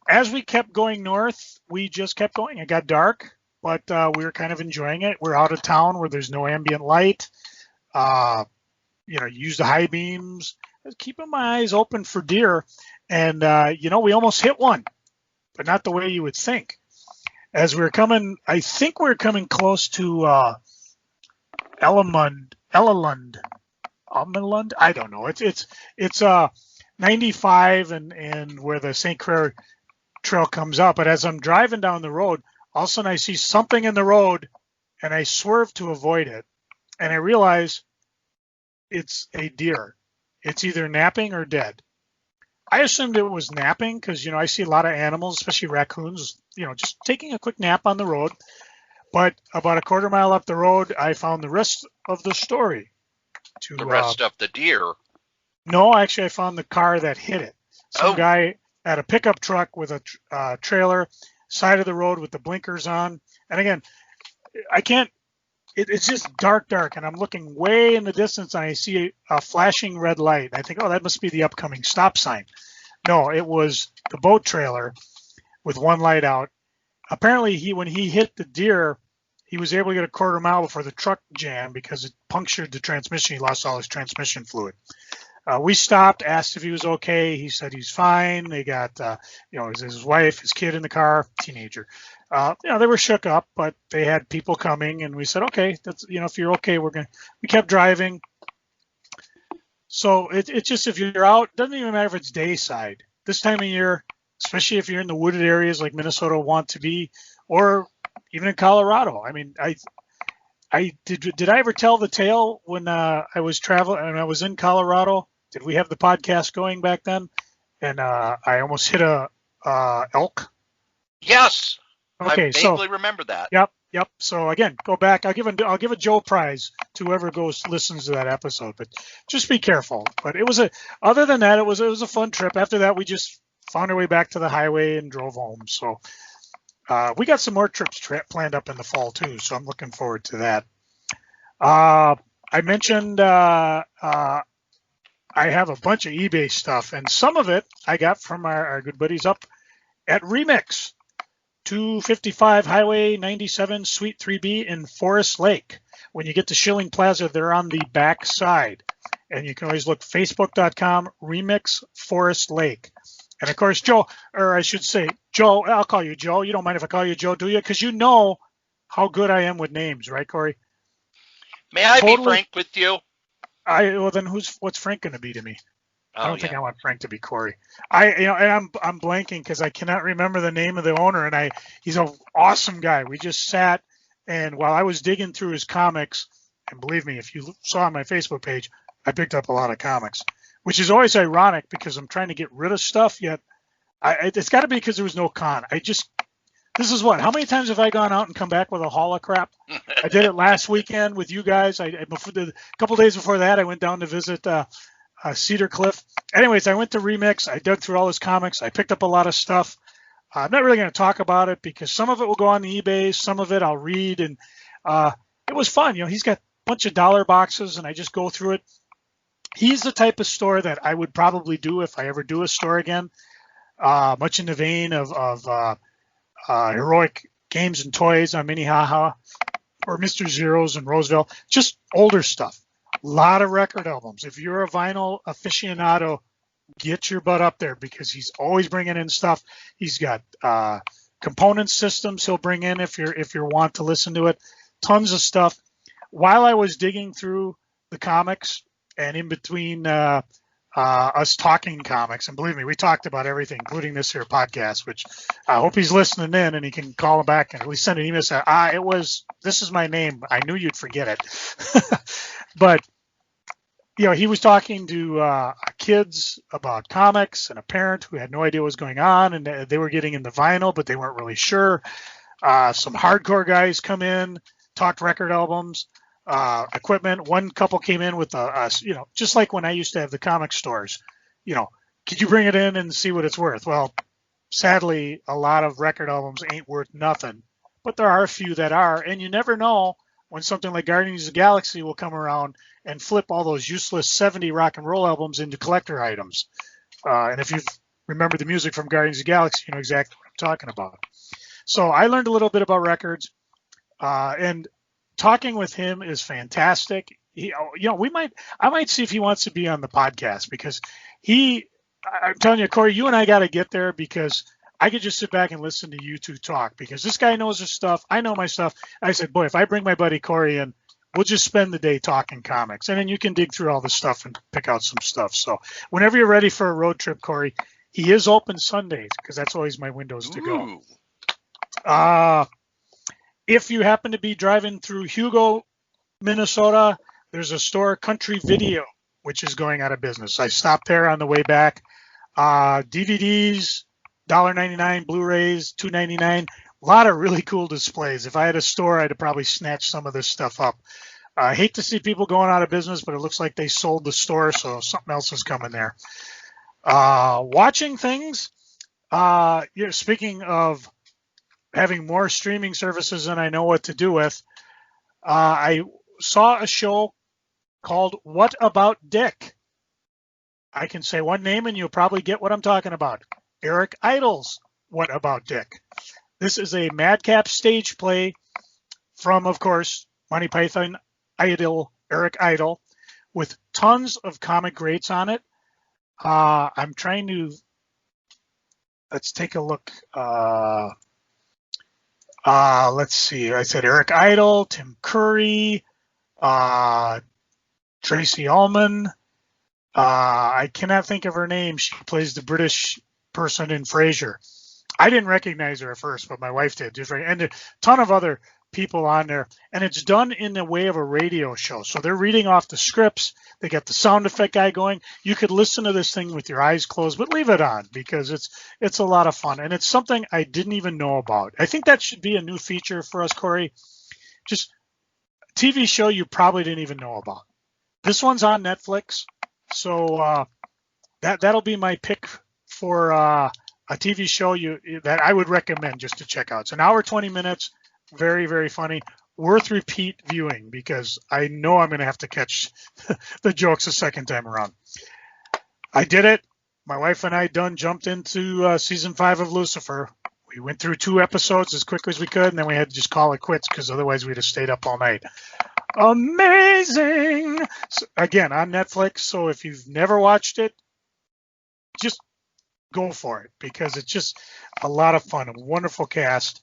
As we kept going north, we just kept going. It got dark, but we were kind of enjoying it. We're out of town where there's no ambient light. Use the high beams. Keeping my eyes open for deer. And, we almost hit one, but not the way you would think. As we were coming, I think we were coming close to Ellalund. I don't know. It's 95 and where the St. Croix Trail comes up. But as I'm driving down the road, all of a sudden I see something in the road and I swerve to avoid it. And I realize it's a deer. It's either napping or dead. I assumed it was napping because, I see a lot of animals, especially raccoons, just taking a quick nap on the road. But about a quarter mile up the road, I found the rest of the story. The rest of the deer? No, actually, I found the car that hit it. Some guy had a pickup truck with a trailer, side of the road with the blinkers on. And again, I can't, it's just dark, and I'm looking way in the distance and I see a flashing red light. I think, oh, that must be the upcoming stop sign. No, it was the boat trailer with one light out. Apparently, when he hit the deer, he was able to get a quarter mile before the truck jammed because it punctured the transmission. He lost all his transmission fluid. We stopped, asked if he was okay. He said he's fine. They got, his wife, his kid in the car, teenager. They were shook up, but they had people coming, and we said, okay, that's, if you're okay, we kept driving. So it's just, if you're out, it doesn't even matter if it's day side. This time of year, especially if you're in the wooded areas like Minnesota want to be, or even in Colorado. I mean, did I ever tell the tale when I was traveling and I was in Colorado? Did we have the podcast going back then? And I almost hit a elk. Yes. Okay, I vaguely remember that. Yep. So again, go back. I'll give a Joe prize to whoever listens to that episode. But just be careful. But other than that, it was a fun trip. After that, we just found our way back to the highway and drove home. So we got some more trips planned up in the fall too. So I'm looking forward to that. I mentioned I have a bunch of eBay stuff, and some of it I got from our good buddies up at Remix, 255 Highway 97, Suite 3B in Forest Lake. When you get to Schilling Plaza, they're on the back side. And you can always look Facebook.com, Remix Forest Lake. And of course, Joe, or I should say, Joe, I'll call you Joe. You don't mind if I call you Joe, do you? Because you know how good I am with names, right, Cory? May I be frank with you? Well, then what's Frank going to be to me? I don't think I want Frank to be Cory. And I'm blanking because I cannot remember the name of the owner, and he's an awesome guy. We just sat, and while I was digging through his comics, and believe me, if you saw on my Facebook page, I picked up a lot of comics, which is always ironic because I'm trying to get rid of stuff, yet it's got to be because there was no con. This is how many times have I gone out and come back with a haul of crap? I did it last weekend with you guys. A couple days before that, I went down to visit Cedar Cliff. Anyways, I went to Remix. I dug through all his comics. I picked up a lot of stuff. I'm not really going to talk about it because some of it will go on the eBay. Some of it I'll read. And it was fun. He's got a bunch of dollar boxes, and I just go through it. He's the type of store that I would probably do if I ever do a store again, much in the vein of Heroic Games and Toys on Minnehaha or Mr. Zeros in Roseville, just older stuff. A lot of record albums. If you're a vinyl aficionado, get your butt up there because he's always bringing in stuff. He's got component systems he'll bring in if you want to listen to it. Tons of stuff. While I was digging through the comics and in between us talking comics, and believe me, we talked about everything, including this here podcast, which I hope he's listening in and he can call him back and at least send an email and say, this is my name. I knew you'd forget it. But, he was talking to kids about comics and a parent who had no idea what was going on, and they were getting into vinyl, but they weren't really sure. Some hardcore guys come in, talked record albums. Equipment. One couple came in with just like when I used to have the comic stores, could you bring it in and see what it's worth? Well, sadly, a lot of record albums ain't worth nothing, but there are a few that are, and you never know when something like Guardians of the Galaxy will come around and flip all those useless 70 rock and roll albums into collector items. And if you remember the music from Guardians of the Galaxy, you know exactly what I'm talking about. So I learned a little bit about records, and talking with him is fantastic. I might see if he wants to be on the podcast because I'm telling you, Cory, you and I got to get there because I could just sit back and listen to you two talk because this guy knows his stuff. I know my stuff. I said, boy, if I bring my buddy Cory in, we'll just spend the day talking comics, and then you can dig through all the stuff and pick out some stuff. So whenever you're ready for a road trip, Cory, he is open Sundays because that's always my windows to go. If you happen to be driving through Hugo, Minnesota, there's a store, Country Video, which is going out of business. I stopped there on the way back. DVDs, $1.99, Blu-rays, $2.99. A lot of really cool displays. If I had a store, I'd have probably snatched some of this stuff up. I hate to see people going out of business, but it looks like they sold the store, so something else is coming there. Watching things. Speaking of having more streaming services than I know what to do with, I saw a show called What About Dick? I can say one name and you'll probably get what I'm talking about. Eric Idle's What About Dick? This is a madcap stage play from, of course, Monty Python idol Eric Idle, with tons of comic greats on it. I'm trying to, let's take a look. Let's see. I said Eric Idle, Tim Curry, Tracy Ullman. I cannot think of her name. She plays the British person in Frasier. I didn't recognize her at first, but my wife did. And a ton of other people on there. And it's done in the way of a radio show. So they're reading off the scripts. They got the sound effect guy going. You could listen to this thing with your eyes closed, but leave it on because it's a lot of fun. And it's something I didn't even know about. I think that should be a new feature for us, Cory. Just TV show you probably didn't even know about. This one's on Netflix. So that'll be my pick for a TV show that I would recommend just to check out. It's an hour, 20 minutes. Very, very funny. Worth repeat viewing because I know I'm going to have to catch the jokes a second time around. I did it. My wife and I jumped into season 5 of Lucifer. We went through 2 episodes as quick as we could, and then we had to just call it quits because otherwise we'd have stayed up all night. Amazing. So, again, on Netflix. So if you've never watched it, just go for it because it's just a lot of fun. A wonderful cast.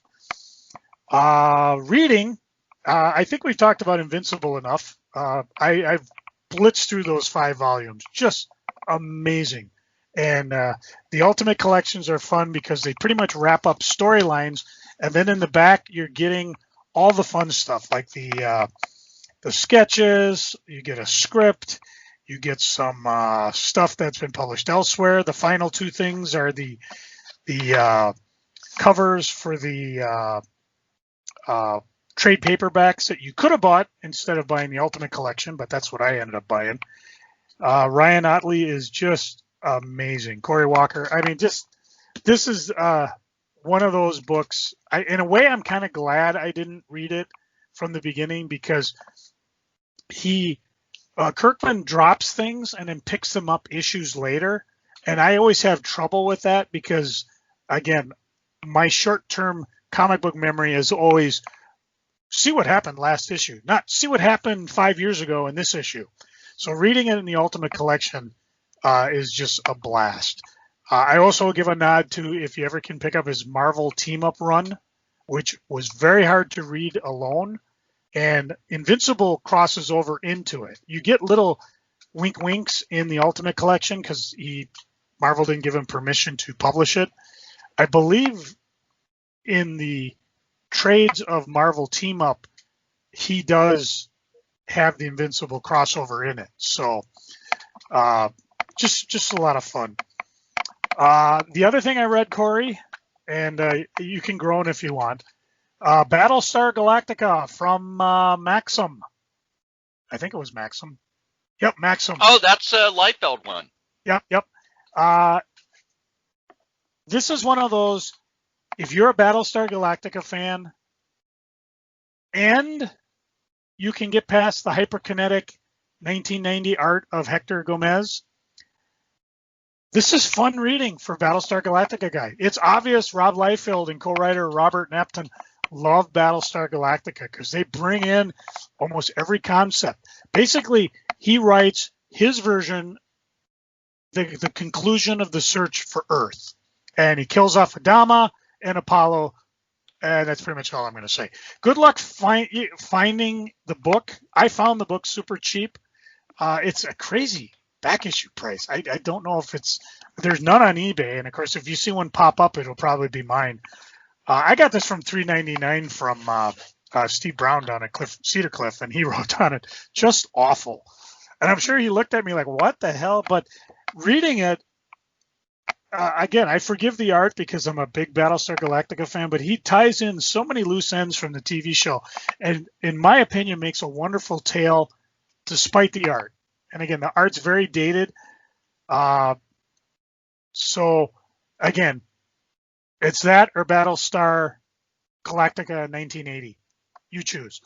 Reading, I think we've talked about Invincible enough. I've blitzed through those 5 volumes. Just amazing. And the Ultimate Collections are fun because they pretty much wrap up storylines. And then in the back, you're getting all the fun stuff like the sketches. You get a script. You get some stuff that's been published elsewhere. The final 2 things are the covers for the trade paperbacks that you could have bought instead of buying the Ultimate Collection, but that's what I ended up buying. Ryan Otley is just amazing. Cory Walker. I mean, this is one of those books. In a way, I'm kind of glad I didn't read it from the beginning because Kirkman drops things and then picks them up issues later. And I always have trouble with that because, again, my short-term comic book memory is always see what happened last issue, not see what happened 5 years ago in this issue. So reading it in the Ultimate Collection is just a blast. I also give a nod to if you ever can pick up his Marvel Team-Up run, which was very hard to read alone. And Invincible crosses over into it. You get little wink winks in the Ultimate Collection because Marvel didn't give him permission to publish it. I believe in the trades of Marvel Team Up, he does have the Invincible crossover in it. So just a lot of fun. The other thing I read, Cory, and you can groan if you want, Battlestar Galactica from Maxim. I think it was Maxim. Yep, Maxim. Oh, that's a Liefeld one. Yep. This is one of those, if you're a Battlestar Galactica fan and you can get past the hyperkinetic 1990 art of Hector Gomez, this is fun reading for Battlestar Galactica guy. It's obvious Rob Liefeld and co-writer Robert Neptune love Battlestar Galactica because they bring in almost every concept. Basically, he writes his version, the conclusion of the search for Earth. And he kills off Adama and Apollo, and that's pretty much all I'm going to say. Good luck finding the book. I found the book super cheap. It's a crazy back issue price. I don't know if there's none on eBay, and of course, if you see one pop up, it'll probably be mine. I got this from $3.99 from Steve Brown down at Cedar Cliff, and he wrote on it, just awful. And I'm sure he looked at me like, what the hell? But reading it, again, I forgive the art because I'm a big Battlestar Galactica fan, but he ties in so many loose ends from the TV show, and in my opinion, makes a wonderful tale despite the art. And again, the art's very dated. So again, it's that or Battlestar Galactica 1980. You choose.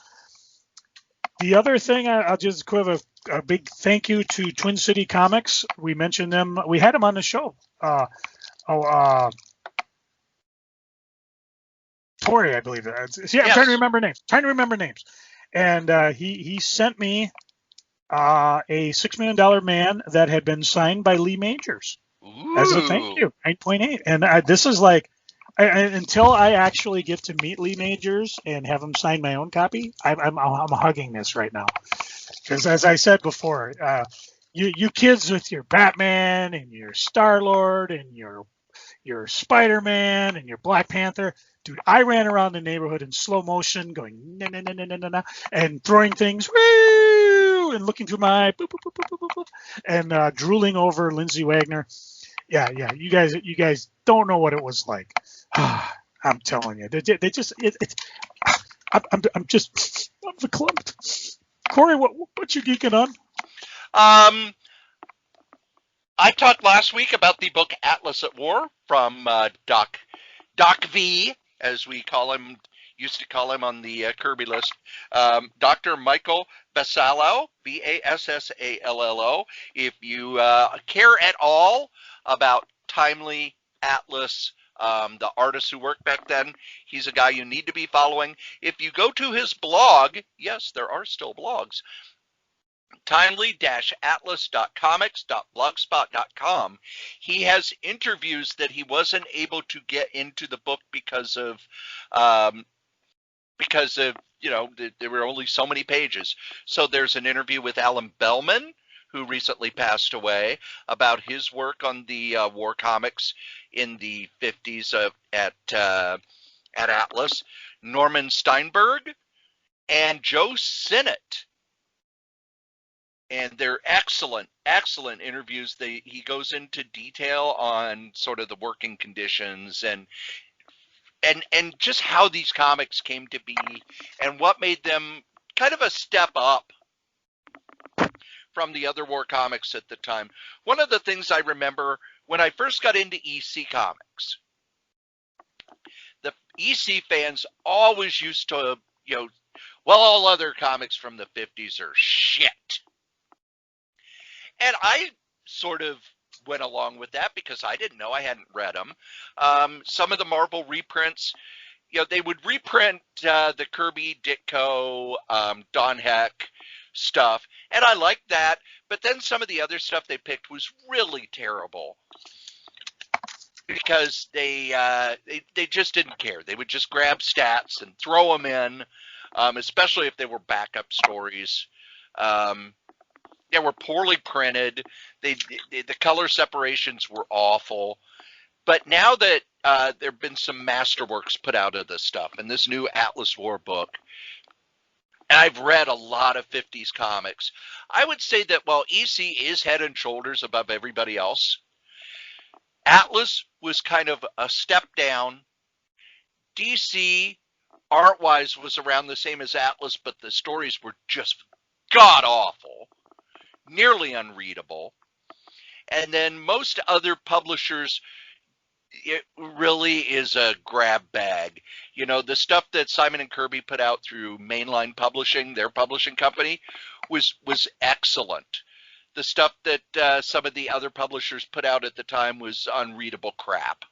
The other thing, I'll just give a big thank you to Twin City Comics. We mentioned them. We had them on the show. Cory, I believe. Yeah, yes. I'm trying to remember names. And he sent me a $6 Million Man that had been signed by Lee Majors. Ooh. As a thank you, 9.8. And this is like, until I actually get to meet Lee Majors and have him sign my own copy, I'm hugging this right now. Because as I said before, you kids with your Batman and your Star-Lord and your Spider-Man and your Black Panther, dude, I ran around the neighborhood in slow motion going na na na na na na and throwing things woo, and looking through my boop, boop, boop, boop, boop, boop, and drooling over Lindsay Wagner. Yeah, you guys don't know what it was like. I'm telling you, they just I'm just verklempt. Cory, what you geeking on? I talked last week about the book Atlas at War from Doc V, as we used to call him on the Kirby list. Dr. Michael Bassallo, Bassallo. If you care at all about timely Atlas, the artists who worked back then, he's a guy you need to be following. If you go to his blog, yes, there are still blogs, timely-atlas.comics.blogspot.com, he has interviews that he wasn't able to get into the book because of there were only so many pages. So there's an interview with Alan Bellman, who recently passed away, about his work on the war comics in the 50s at Atlas, Norman Steinberg, and Joe Sinnott. And they're excellent interviews. He goes into detail on sort of the working conditions and just how these comics came to be and what made them kind of a step up from the other war comics at the time. One of the things I remember when I first got into EC Comics, the EC fans always used to, all other comics from the 50s are shit. And I sort of went along with that because I didn't know. I hadn't read them. Some of the Marvel reprints, they would reprint the Kirby, Ditko, Don Heck stuff, and I liked that. But then some of the other stuff they picked was really terrible because they just didn't care. They would just grab stats and throw them in, especially if they were backup stories. They were poorly printed. The color separations were awful. But now that there have been some masterworks put out of this stuff, and this new Atlas War book, and I've read a lot of 50s comics, I would say that while EC is head and shoulders above everybody else, Atlas was kind of a step down. DC, art-wise, was around the same as Atlas, but the stories were just god-awful. Nearly unreadable. And then most other publishers, it really is a grab bag. The stuff that Simon and Kirby put out through Mainline Publishing, their publishing company, was excellent. The stuff that some of the other publishers put out at the time was unreadable crap.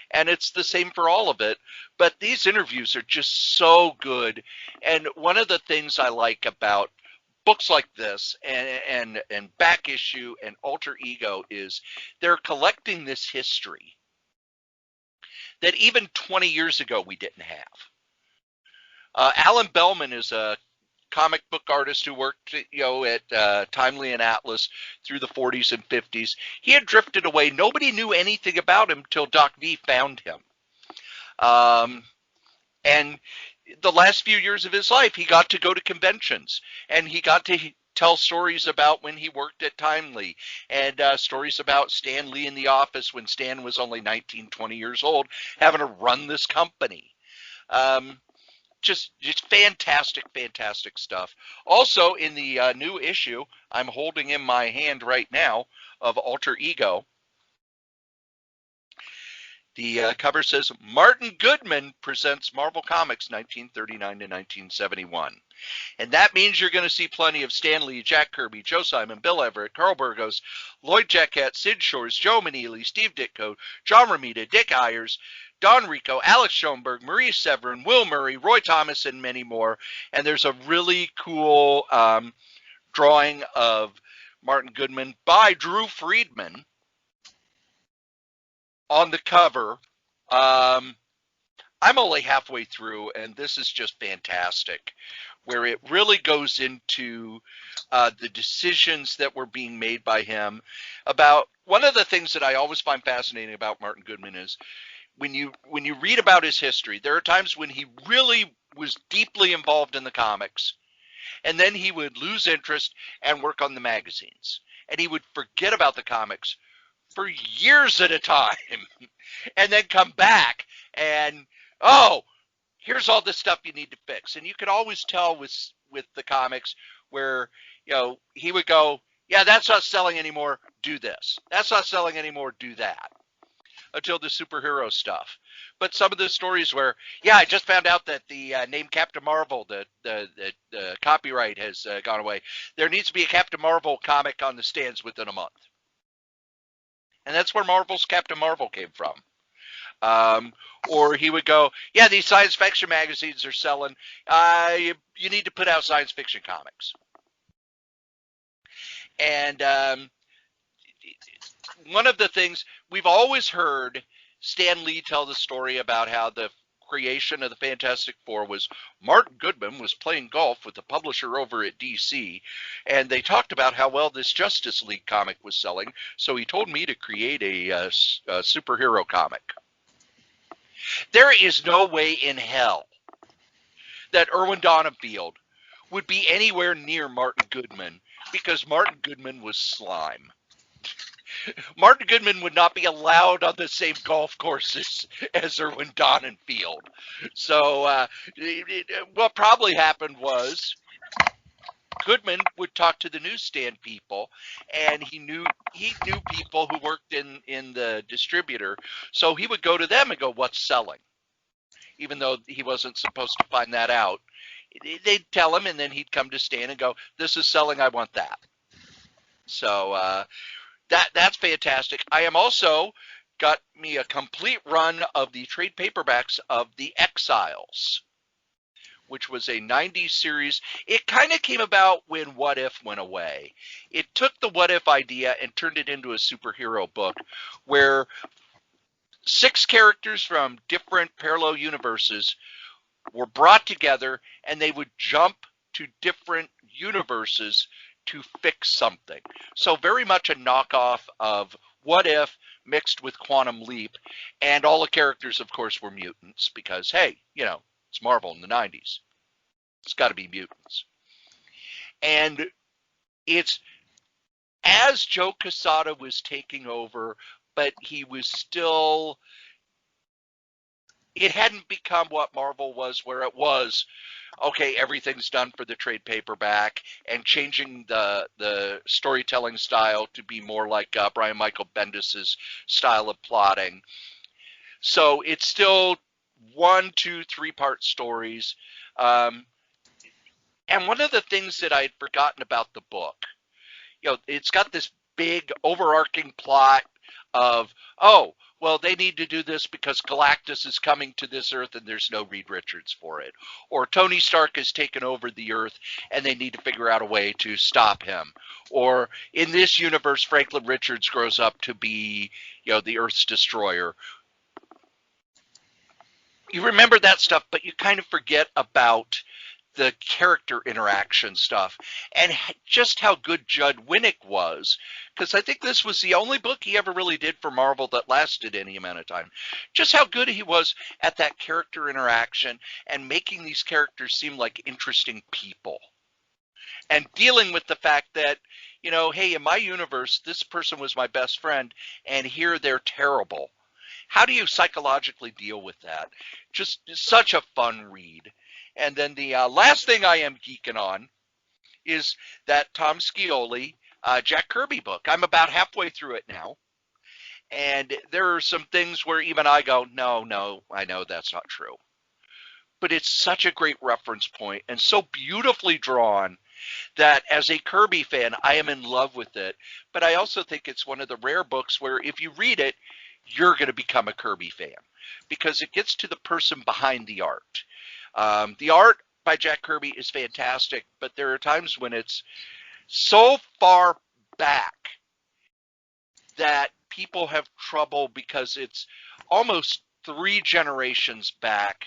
And it's the same for all of it. But these interviews are just so good. And one of the things I like about books like this and Back Issue and Alter Ego is they're collecting this history that even 20 years ago we didn't have. Alan Bellman is a comic book artist who worked at Timely and Atlas through the 40s and 50s. He had drifted away. Nobody knew anything about him till Doc V found him. And the last few years of his life, he got to go to conventions, and he got to tell stories about when he worked at Timely, and stories about Stan Lee in the office when Stan was only 19, 20 years old, having to run this company. Just fantastic, fantastic stuff. Also, in the new issue, I'm holding in my hand right now of Alter Ego. The cover says, Martin Goodman presents Marvel Comics 1939 to 1971. And that means you're going to see plenty of Stan Lee, Jack Kirby, Joe Simon, Bill Everett, Carl Burgos, Lloyd Jacquet, Sid Shores, Joe Maneely, Steve Ditko, John Romita, Dick Ayers, Don Rico, Alex Schoenberg, Marie Severin, Will Murray, Roy Thomas, and many more. And there's a really cool drawing of Martin Goodman by Drew Friedman on the cover. I'm only halfway through, and this is just fantastic, where it really goes into the decisions that were being made by him. About one of the things that I always find fascinating about Martin Goodman is when you read about his history, there are times when he really was deeply involved in the comics, and then he would lose interest and work on the magazines, and he would forget about the comics for years at a time, and then come back and, oh, here's all the stuff you need to fix. And you could always tell with the comics where, you know, he would go, yeah, that's not selling anymore, do this. That's not selling anymore, do that. Until the superhero stuff. But some of the stories where, yeah, I just found out that the name Captain Marvel, the copyright has gone away. There needs to be a Captain Marvel comic on the stands within a month. And that's where Marvel's Captain Marvel came from. Or he would go, yeah, these science fiction magazines are selling. You need to put out science fiction comics. And one of the things we've always heard Stan Lee tell the story about how the creation of the Fantastic Four was Martin Goodman was playing golf with the publisher over at DC, and they talked about how well this Justice League comic was selling, so he told me to create a superhero comic. There is no way in hell that Irwin Donenfeld would be anywhere near Martin Goodman, because Martin Goodman was slime. Martin Goodman would not be allowed on the same golf courses as Irwin Donenfeld. So what probably happened was Goodman would talk to the newsstand people, and he knew people who worked in the distributor, so he would go to them and go, what's selling? Even though he wasn't supposed to find that out. They'd tell him, and then he'd come to Stan and go, this is selling, I want that. So that's fantastic. I am also got me a complete run of the trade paperbacks of The Exiles, which was a 90s series. It kind of came about when What If went away. It took the What If idea and turned it into a superhero book where 6 characters from different parallel universes were brought together, and they would jump to different universes to fix something. So very much a knockoff of What If mixed with Quantum Leap, and all the characters, of course, were mutants because, hey, you know, it's Marvel in the 90s. It's got to be mutants. And it's as Joe Quesada was taking over, but he was still, it hadn't become what Marvel was, where it was, okay, everything's done for the trade paperback, and changing the storytelling style to be more like Brian Michael Bendis's style of plotting. So it's still 1, 2, 3-part stories. And one of the things that I had forgotten about the book, you know, it's got this big overarching plot of, oh, well, they need to do this because Galactus is coming to this Earth and there's no Reed Richards for it. Or Tony Stark has taken over the Earth and they need to figure out a way to stop him. Or in this universe, Franklin Richards grows up to be, you know, the Earth's destroyer. You remember that stuff, but you kind of forget about the character interaction stuff and just how good Judd Winnick was, because I think this was the only book he ever really did for Marvel that lasted any amount of time. Just how good he was at that character interaction and making these characters seem like interesting people. and dealing with the fact that, hey, in my universe, this person was my best friend, and here they're terrible. How do you psychologically deal with that? Just such a fun read. And then the last thing I am geeking on is that Tom Scioli, Jack Kirby book. I'm about halfway through it now. And there are some things where even I go, no, I know that's not true. But it's such a great reference point and so beautifully drawn that as a Kirby fan, I am in love with it. But I also think it's one of the rare books where if you read it, you're going to become a Kirby fan because it gets to the person behind the art. The art by Jack Kirby is fantastic, but there are times when it's so far back that people have trouble because it's almost 3 generations back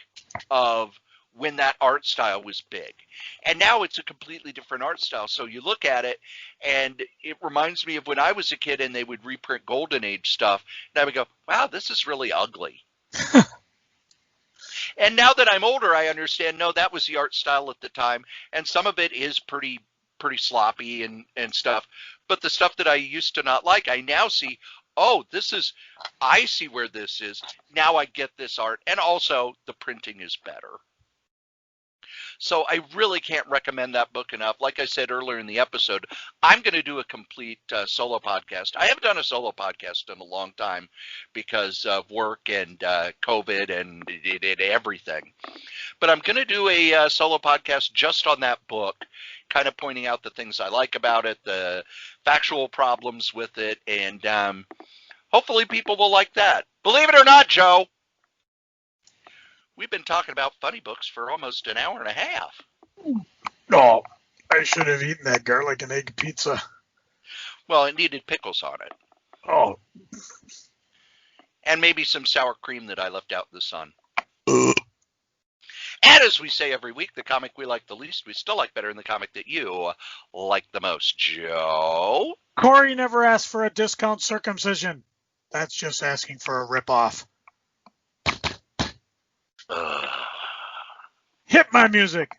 of when that art style was big. And now it's a completely different art style. So you look at it and it reminds me of when I was a kid and they would reprint Golden Age stuff. And I would go, wow, this is really ugly. And now that I'm older, I understand, no, that was the art style at the time. And some of it is pretty sloppy and stuff. But the stuff that I used to not like, I now see, oh, I see where this is. Now I get this art. And also the printing is better. So I really can't recommend that book enough. Like I said earlier in the episode, I'm going to do a complete solo podcast. I haven't done a solo podcast in a long time because of work and COVID and everything. But I'm going to do a solo podcast just on that book, kind of pointing out the things I like about it, the factual problems with it, and hopefully people will like that. Believe it or not, Joe, we've been talking about funny books for almost an hour and a half. Oh, I should have eaten that garlic and egg pizza. Well, it needed pickles on it. Oh. And maybe some sour cream that I left out in the sun. And as we say every week, the comic we like the least, we still like better than the comic that you like the most. Joe? Cory never asked for a discount circumcision. That's just asking for a ripoff. Hit my music.